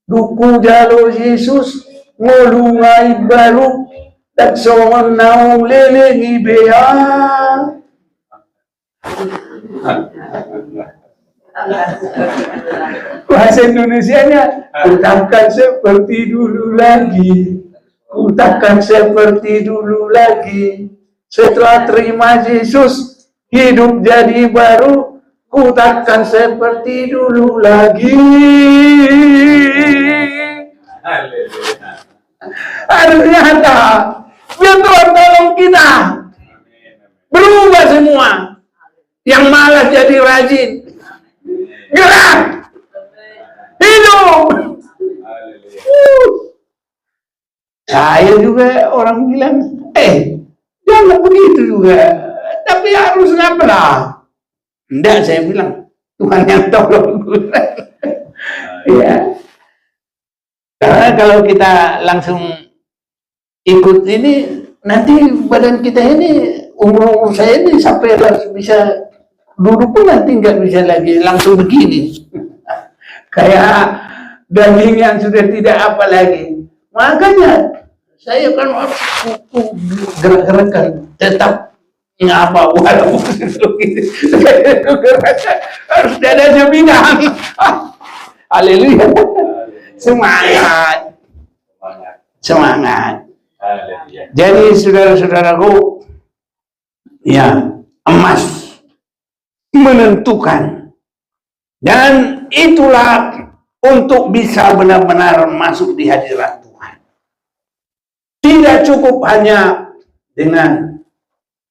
Duku jalo Yesus ngolungai baru dak songon naung lele bea. Bahasa Indonesianya, ku takkan seperti dulu lagi, ku takkan seperti dulu lagi. Setelah terima Yesus, hidup jadi baru, ku takkan seperti dulu lagi. Harusnya nyata. Biar Tuhan tolong kita berubah semua. Yang malas jadi rajin. Gerak. Hidup. Saya juga orang bilang, jangan begitu juga. Tapi harus ngapalah. Enggak, saya bilang, Tuhan yang tolong gue. Ya. Karena kalau kita langsung ikut ini, nanti badan kita ini, umur saya ini sampai bisa duduk pun nanti nggak bisa lagi langsung begini. Kayak daging yang sudah tidak apa lagi. Makanya saya kan gerak-gerakan tetap ngapa walaupun gitu. Harus ada jaminan. Haleluya. Semangat. Jadi saudara-saudaraku, ya, emas menentukan, dan itulah untuk bisa benar-benar masuk di hadirat Tuhan. Tidak cukup hanya dengan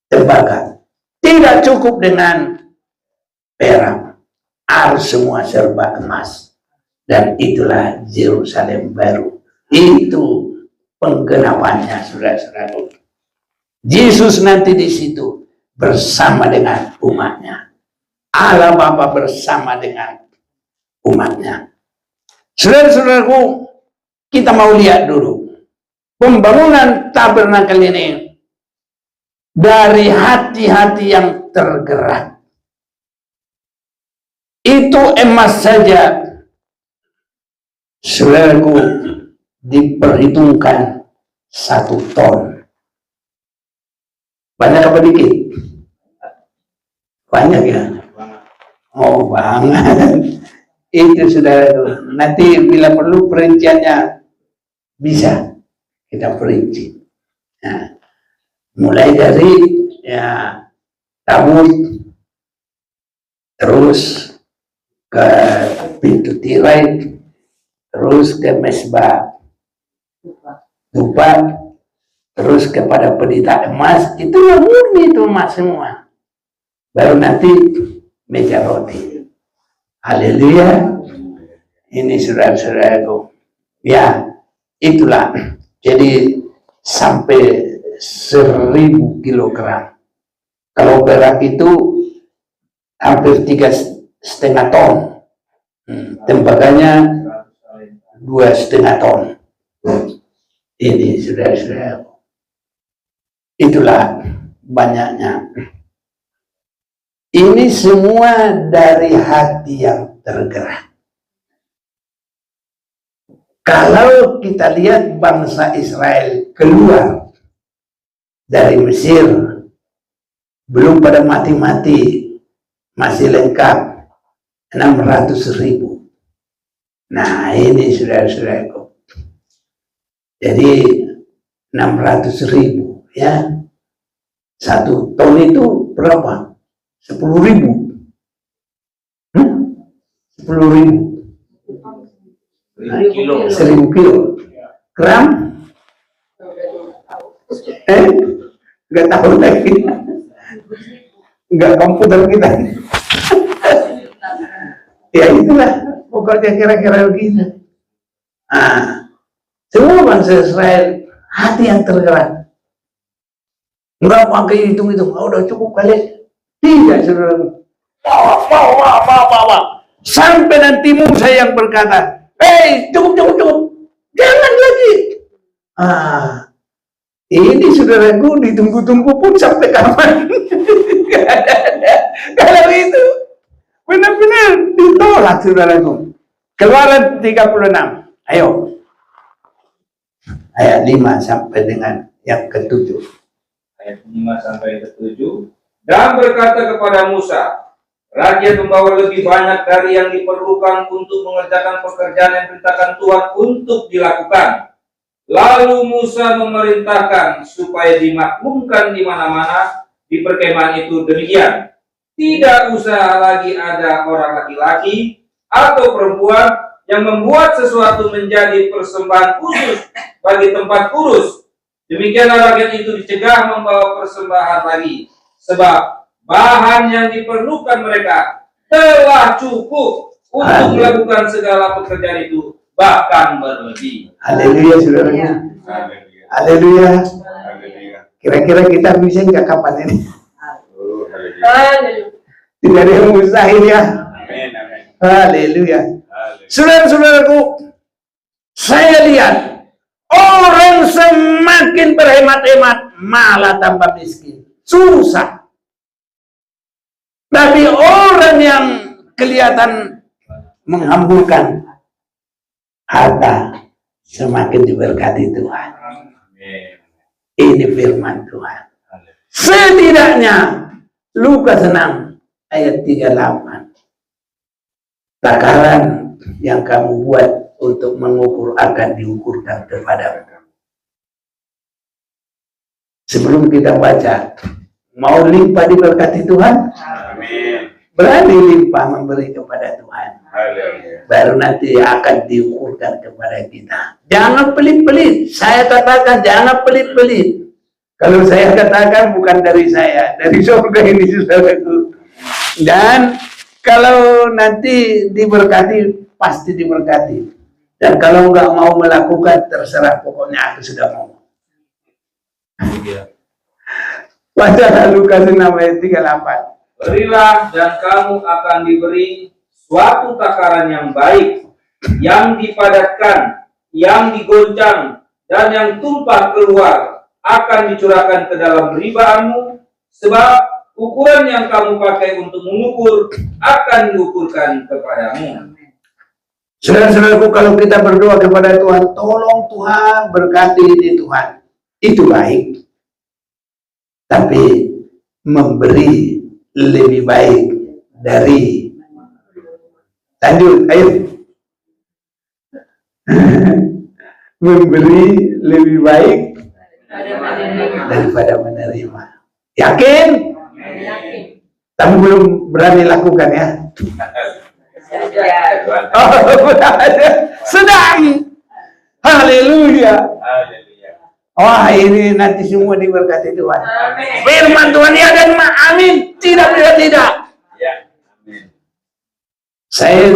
tembaga, tidak cukup dengan perak, harus semua serba emas. Dan itulah Yerusalem baru. Itu penggenapannya, saudara-saudara. Yesus nanti di situ bersama dengan umatnya. Allah Bapa bersama dengan umatnya. Saudara-saudaraku, kita mau lihat dulu pembangunan tabernakel ini dari hati-hati yang tergerak. Itu emas saja, saudaraku, diperhitungkan 1 ton. Banyak apa dikit? Banyak ya? Oh, banget. Itu saudaraku. Nanti bila perlu perinciannya bisa kita perinci. Nah, mulai dari ya tabut, terus ke pintu tirai, terus ke mesbah tupak, terus kepada pelita emas. Itu murni itu emas semua. Baru nanti meja roti. Haleluya. Ini saudara-saudaraku. Ya, Itulah, jadi sampai 1000 kilogram. Kalau perak itu hampir 3,5 ton. Tembaganya 2,5 ton. Ini saudara-saudara. Itulah banyaknya. Ini semua dari hati yang tergerak. Kalau kita lihat bangsa Israel keluar dari Mesir, belum pada mati-mati, masih lengkap 600.000. Nah ini saudara-saudaraku. Jadi 600.000 ya. 1 ton itu berapa? 10.000. 10.000. 1.000 kilo. Gram? Nggak tahu lagi. Nggak komputer kita. Ya itulah. Pokoknya kira-kira begitu. Nah, semua bangsa Israel hati yang tergerak. Nggak pakai hitung-hitung. Oh, udah cukup kali. Tidak, saudara. Bawa. Sampai nanti Musa yang berkata, cukup. Jangan lagi. Ini saudaraku ditunggu-tunggu pun sampai kapan? Kalau itu benar-benar ditolak saudaraku. Keluaran 36. Ayo. Ayat 5 sampai dengan yang ke-7.
Ayat 5 sampai ke-7. Dan berkata kepada Musa, rakyat membawa lebih banyak dari yang diperlukan untuk mengerjakan pekerjaan yang diperintahkan Tuhan untuk dilakukan. Lalu Musa memerintahkan supaya dimaklumkan di mana-mana di perkemahan itu demikian. Tidak usah lagi ada orang laki-laki atau perempuan yang membuat sesuatu menjadi persembahan khusus bagi tempat kudus. Demikianlah rakyat itu dicegah membawa persembahan lagi, sebab bahan yang diperlukan mereka telah cukup untuk melakukan segala pekerjaan itu, bahkan berlebih.
Haleluya, saudara. Haleluya. Kira-kira kita bisa nggak kapan ini? Tidak ada yang mustahil ya. Haleluya. Saudara-saudaraku, saya lihat orang semakin berhemat-hemat malah tambah miskin, susah. Tapi orang yang kelihatan menghamburkan harta semakin diberkati Tuhan. Ini firman Tuhan. Setidaknya Lukas 6 ayat 38. Takaran yang kamu buat untuk mengukur akan diukurkan kepadamu. Sebelum kita baca, mau limpah diberkati Tuhan? Amin. Berani limpah memberi kepada Tuhan. Haleluya. Baru nanti akan diukurkan kepada kita. Jangan pelit-pelit. Saya katakan jangan pelit-pelit. Kalau saya katakan bukan dari saya, dari surga ini saudaraku. Dan kalau nanti diberkati, pasti diberkati. Dan kalau nggak mau melakukan, terserah. Pokoknya aku sudah mau. Baca Lukas 6 ayat 38.
Berilah dan kamu akan diberi suatu takaran yang baik, yang dipadatkan, yang digoncang, dan yang tumpah keluar akan dicurahkan ke dalam ribaanmu, sebab ukuran yang kamu pakai untuk mengukur akan diukurkan kepadamu.
Saudara-saudaraku, kalau kita berdoa kepada Tuhan, tolong Tuhan berkati ini Tuhan, itu baik. Tapi memberi lebih baik dari, lanjut, ayo. Memberi lebih baik daripada menerima. Yakin? Tapi belum berani lakukan ya. Sedang. Haleluya. Wah, ini nanti semua diberkati Tuhan. Firman Tuhan ya dan amin. Tidak. Saya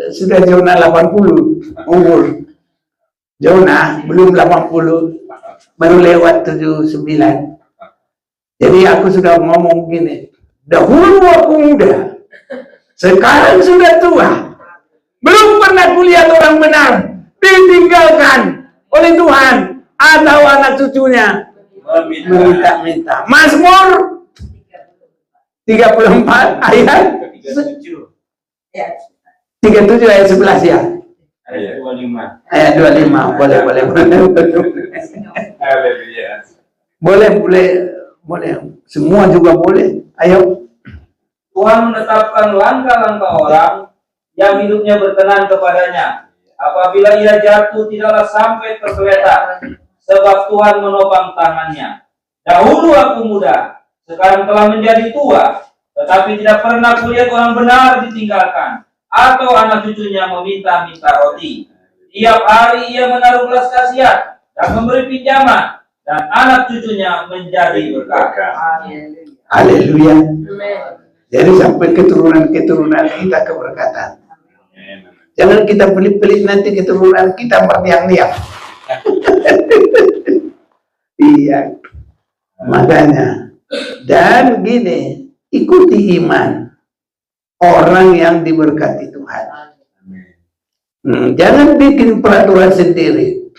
sudah zona 80 umur. Jonah belum 80, baru lewat 79. Jadi aku sudah ngomong gini, dahulu aku muda, sekarang sudah tua. Belum pernah kulihat orang benar ditinggalkan oleh Tuhan atau anak cucunya meminta-minta. Mazmur 34 ayat 37 ayat 11 ya.
Ayat 25.
Ayat 25. Boleh. Boleh. Semua juga boleh. Ayo.
Tuhan menetapkan langkah-langkah orang yang hidupnya berkenan kepadanya. Apabila ia jatuh, tidaklah sampai tergeletak, sebab Tuhan menopang tangannya. Dahulu aku muda, sekarang telah menjadi tua, tetapi tidak pernah kulihat orang benar ditinggalkan, atau anak cucunya meminta-minta roti. Tiap hari ia menaruh belas kasihan dan memberi pinjaman, dan anak cucunya menjadi berkah.
Haleluya. Jadi sampai keturunan kita keberkatan. Jangan kita pelit-pelit nanti keturunan kita berdiam-diam. Iya. Makanya. Dan gini, ikuti iman orang yang diberkati Tuhan. Jangan bikin peraturan sendiri.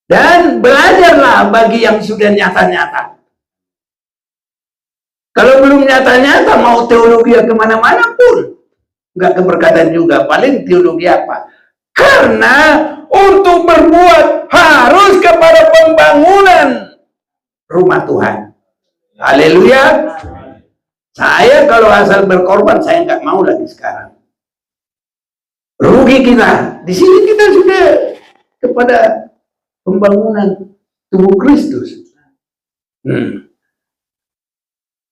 Dan belajarlah bagi yang sudah nyata-nyata. Kalau belum nyata-nyata mau teologi kemana-mana pun nggak keberkatan juga. Paling teologi apa? Karena untuk berbuat harus kepada pembangunan rumah Tuhan. Haleluya. Saya kalau asal berkorban saya nggak mau lagi sekarang. Rugi kita. Di sini kita sudah kepada pembangunan tubuh Kristus.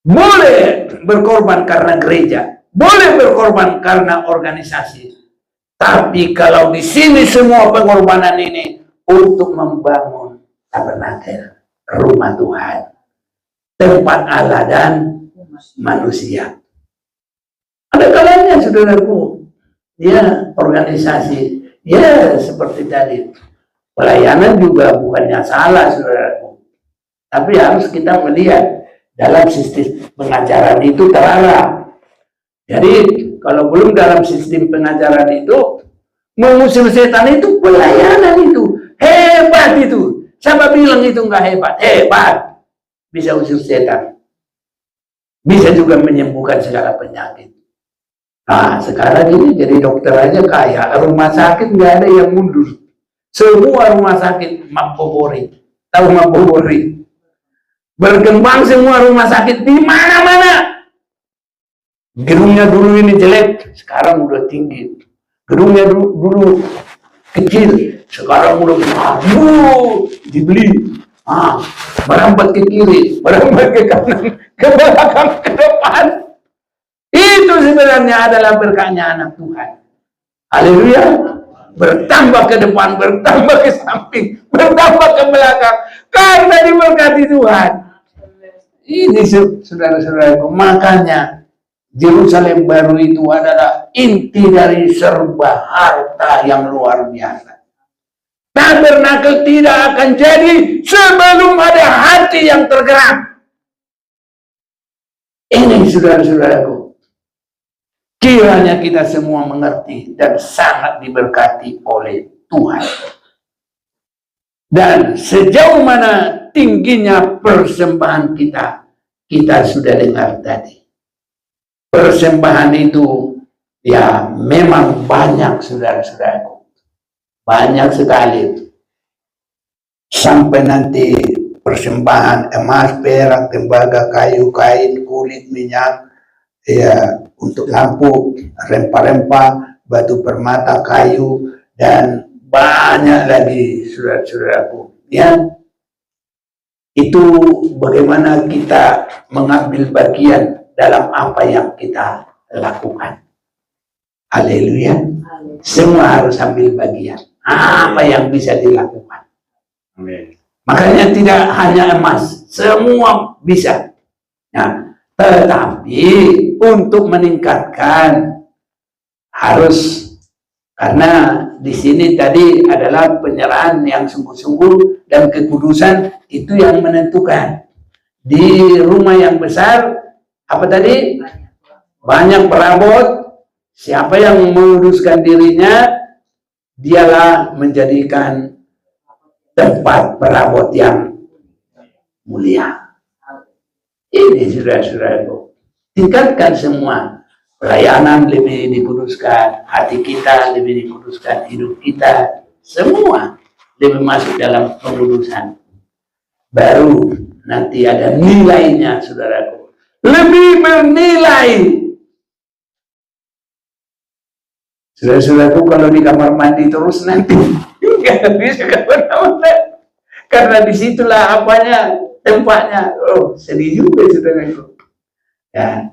Boleh berkorban karena gereja, boleh berkorban karena organisasi. Tapi kalau di sini semua pengorbanan ini untuk membangun tabernakel, rumah Tuhan, tempat Allah dan manusia. Ada kalanya saudaraku, ya organisasi, ya seperti tadi. Pelayanan juga bukannya salah saudaraku. Tapi harus kita melihat dalam sistem pengajaran itu terlarang. Jadi kalau belum dalam sistem pengajaran itu, mengusir setan itu pelayanan itu. Hebat itu. Siapa bilang itu enggak hebat? Hebat. Bisa usir setan. Bisa juga menyembuhkan segala penyakit. Nah sekarang ini jadi dokter aja kaya. Rumah sakit nggak ada yang mundur. Semua rumah sakit mabobori. Tahu mabobori? Berkembang semua rumah sakit di mana-mana. Gedungnya dulu ini jelek, sekarang udah tinggi. Gedungnya dulu kecil, sekarang udah dibeli. Merambat ke kiri, merambat ke kanan, ke belakang, ke depan. Itu sebenarnya adalah berkahnya anak Tuhan. Haleluya. Bertambah ke depan, bertambah ke samping, bertambah ke belakang, karena diberkati Tuhan. Ini saudara-saudaraku, makanya Yerusalem baru itu adalah inti dari serba harta yang luar biasa. Tabernakel tidak akan jadi sebelum ada hati yang tergerak. Ini saudara-saudaraku, kiranya kita semua mengerti dan sangat diberkati oleh Tuhan. Dan sejauh mana tingginya persembahan kita sudah dengar tadi. Persembahan itu ya memang banyak saudara-saudaraku. Banyak sekali. Sampai nanti persembahan emas, perak, tembaga, kayu, kain, kulit, minyak, ya untuk lampu, rempah-rempah, batu permata, kayu, dan banyak lagi saudara-saudaraku. Ya, itu bagaimana kita mengambil bagian dalam apa yang kita lakukan. Haleluya. Semua harus ambil bagian. Apa yang bisa dilakukan.
Amin.
Makanya tidak hanya emas, semua bisa. Nah, tetapi untuk meningkatkan harus Karena di sini tadi adalah penyerahan yang sungguh-sungguh dan kekudusan itu yang menentukan. Di rumah yang besar, apa tadi? Banyak perabot. Siapa yang menguduskan dirinya, dialah menjadikan tempat perabot yang mulia. Ini saudara-saudaraku, tingkatkan semua. Pelayanan lebih dikuduskan, hati kita lebih dikuduskan, hidup kita semua lebih masuk dalam pengudusan. Baru nanti ada nilainya, saudaraku, lebih bernilai. Saudara-saudaraku, kalau di kamar mandi terus nanti nggak bisa kemana-mana, karena disitulah apanya, tempatnya. Oh, sedih juga saudaraku. Ya.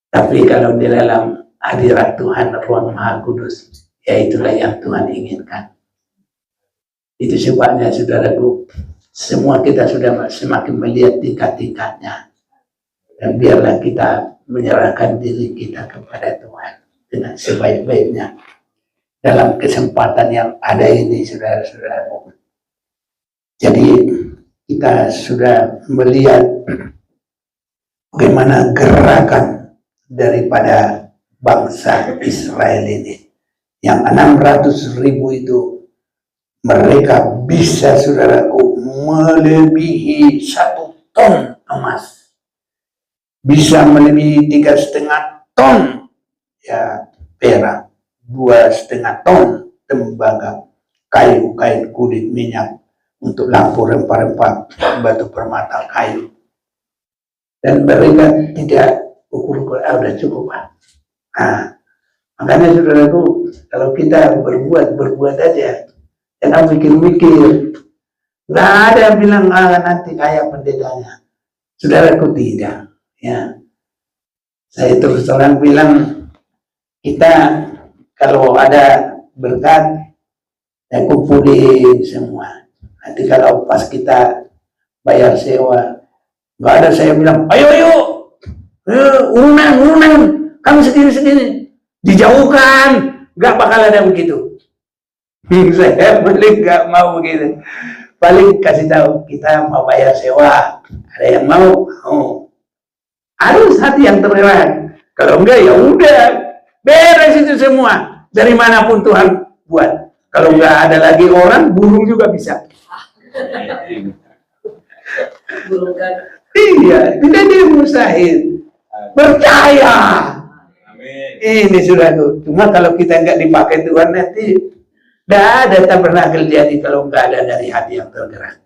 Tapi kalau di dalam hadirat Tuhan, ruang Maha Kudus, ya itulah yang Tuhan inginkan. Itu sebabnya saudaraku, semua kita sudah semakin melihat tingkat-tingkatnya. Dan biarlah kita menyerahkan diri kita kepada Tuhan dengan sebaik-baiknya dalam kesempatan yang ada ini, saudara-saudaraku. Jadi kita sudah melihat bagaimana gerakan daripada bangsa Israel ini, yang 600.000 itu, mereka bisa, saudaraku, melebihi 1 ton emas, bisa melebihi 3,5 ton ya perak, 2,5 ton tembaga, kayu, kain kulit, minyak untuk lampu, rempah-rempah, batu permata, kayu. Dan mereka tidak ukur-ukur, udah cukup, Pak. Nah, makanya saudaraku, kalau kita berbuat aja, jangan mikir-mikir. Nggak ada yang bilang nanti kayak pendetanya. Saudaraku, tidak. Ya, saya terus terang bilang, kita kalau ada berkat, ya kumpulin semua. Nanti kalau pas kita bayar sewa, nggak ada saya bilang, ayo, urunan, kamu segini, dijauhkan, nggak bakal ada begitu. Saya paling nggak mau begitu. Paling kasih tahu, kita mau bayar sewa, ada yang mau, harus hati yang tergerak. Kalau enggak, ya udah, beres itu semua. Dari manapun Tuhan buat. Kalau nggak ada lagi orang, burung juga bisa. Iya, tidak ada yang mustahil. Percaya. Amin. Ini saudaraku. Cuma kalau kita nggak dipakai Tuhan nanti, tidak ada tabernakel jadi kalau nggak ada dari hati yang tergerak.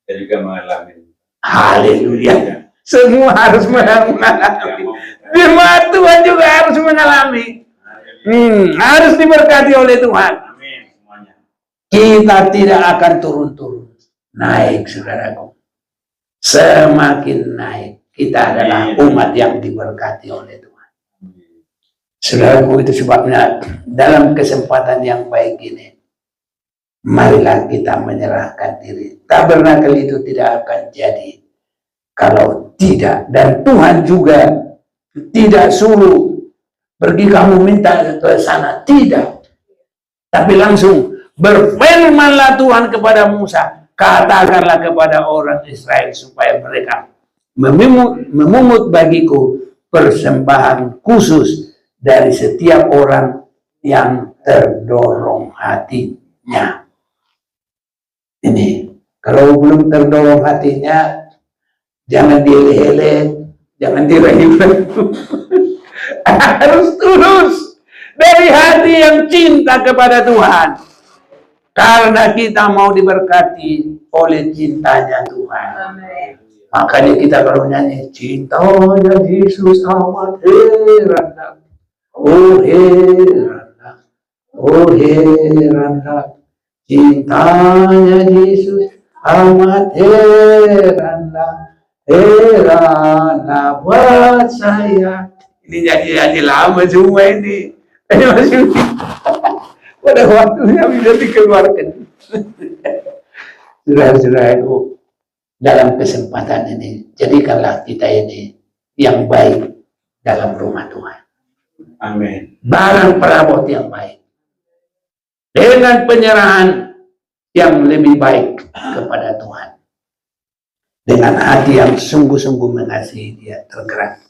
Kita juga mengalami.
Haleluya. Semua harus mengalami. Jemaat Tuhan juga harus mengalami. Harus diberkati oleh Tuhan.
Amin semuanya.
Kita tidak akan turun-turun. Naik, saudaraku. Semakin naik. Kita adalah umat yang diberkati oleh Tuhan. Saudaraku, itu sebabnya dalam kesempatan yang baik ini, marilah kita menyerahkan diri. Tabernakel itu tidak akan jadi kalau tidak. Dan Tuhan juga tidak suruh pergi kamu minta ke sana. Tidak. Tapi langsung berfirmanlah Tuhan kepada Musa. Katakanlah kepada orang Israel supaya mereka memungut bagiku persembahan khusus dari setiap orang yang terdorong hatinya. Ini, kalau belum terdorong hatinya, jangan dieleh-eleh, jangan dirayu-rayu. Harus tulus dari hati yang cinta kepada Tuhan. Karena kita mau diberkati oleh cintanya Tuhan. Amen. Makanya kita kalau nyanyi, cintanya Yesus amat heranlah, oh heranlah, oh heranlah, cintanya Yesus amat heranlah, heranlah buat saya. Ini jadi lama semua ini. Ini masih pada waktunya bisa dikeluarkan. Saudara-saudaraku, dalam kesempatan ini, jadikanlah kita ini yang baik dalam rumah Tuhan.
Amin.
Barang perabot yang baik. dengan penyerahan yang lebih baik kepada Tuhan. Dengan hati yang sungguh-sungguh mengasihi Dia, tergerak.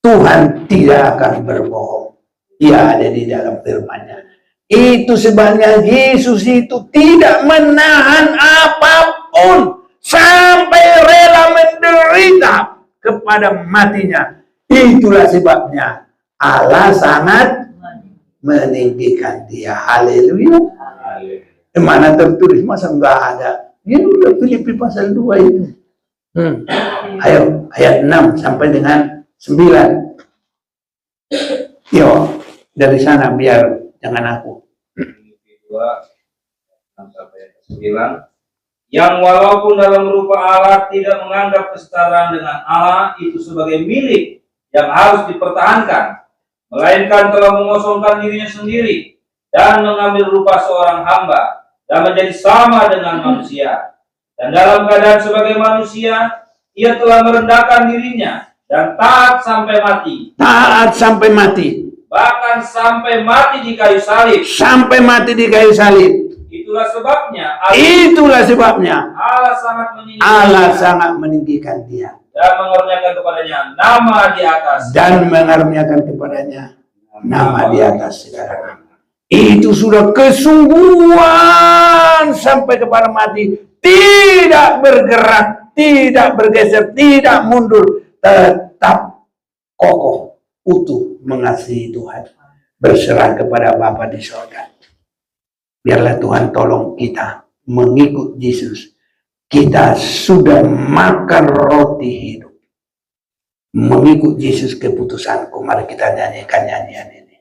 Tuhan tidak akan berbohong. Dia ada di dalam firman-Nya. Itu sebabnya Yesus itu tidak menahan apapun sampai rela menderita kepada matinya. Itulah sebabnya Allah sangat meninggikan Dia. Haleluya. Mana tertulis, masa enggak ada? Ini udah Filipi pasal 2 itu. Ayo, ayat 6 sampai dengan 9. Yo, dari sana biar jangan aku.
2:6-9, yang walaupun dalam rupa Allah tidak menganggap kesetaraan dengan Allah itu sebagai milik yang harus dipertahankan, melainkan telah mengosongkan dirinya sendiri dan mengambil rupa seorang hamba dan menjadi sama dengan manusia. Dan dalam keadaan sebagai manusia, Ia telah merendahkan dirinya dan taat sampai mati.
Taat sampai mati.
Bahkan sampai mati di kayu salib.
Sampai mati di kayu salib.
Itulah sebabnya
Allah sangat meninggikan Dia
dan mengaruniakan kepadanya nama di atas.
Nama di atas segala nama. Itu sudah kesungguhan sampai kepada mati. Tidak bergerak, tidak bergeser, tidak mundur. Tetap kokoh, utuh mengasihi Tuhan. Berserah kepada Bapa di surga. Biarlah Tuhan tolong kita mengikut Yesus. Kita sudah makan roti hidup. Mengikut Yesus keputusanku. Mari kita nyanyikan nyanyian ini.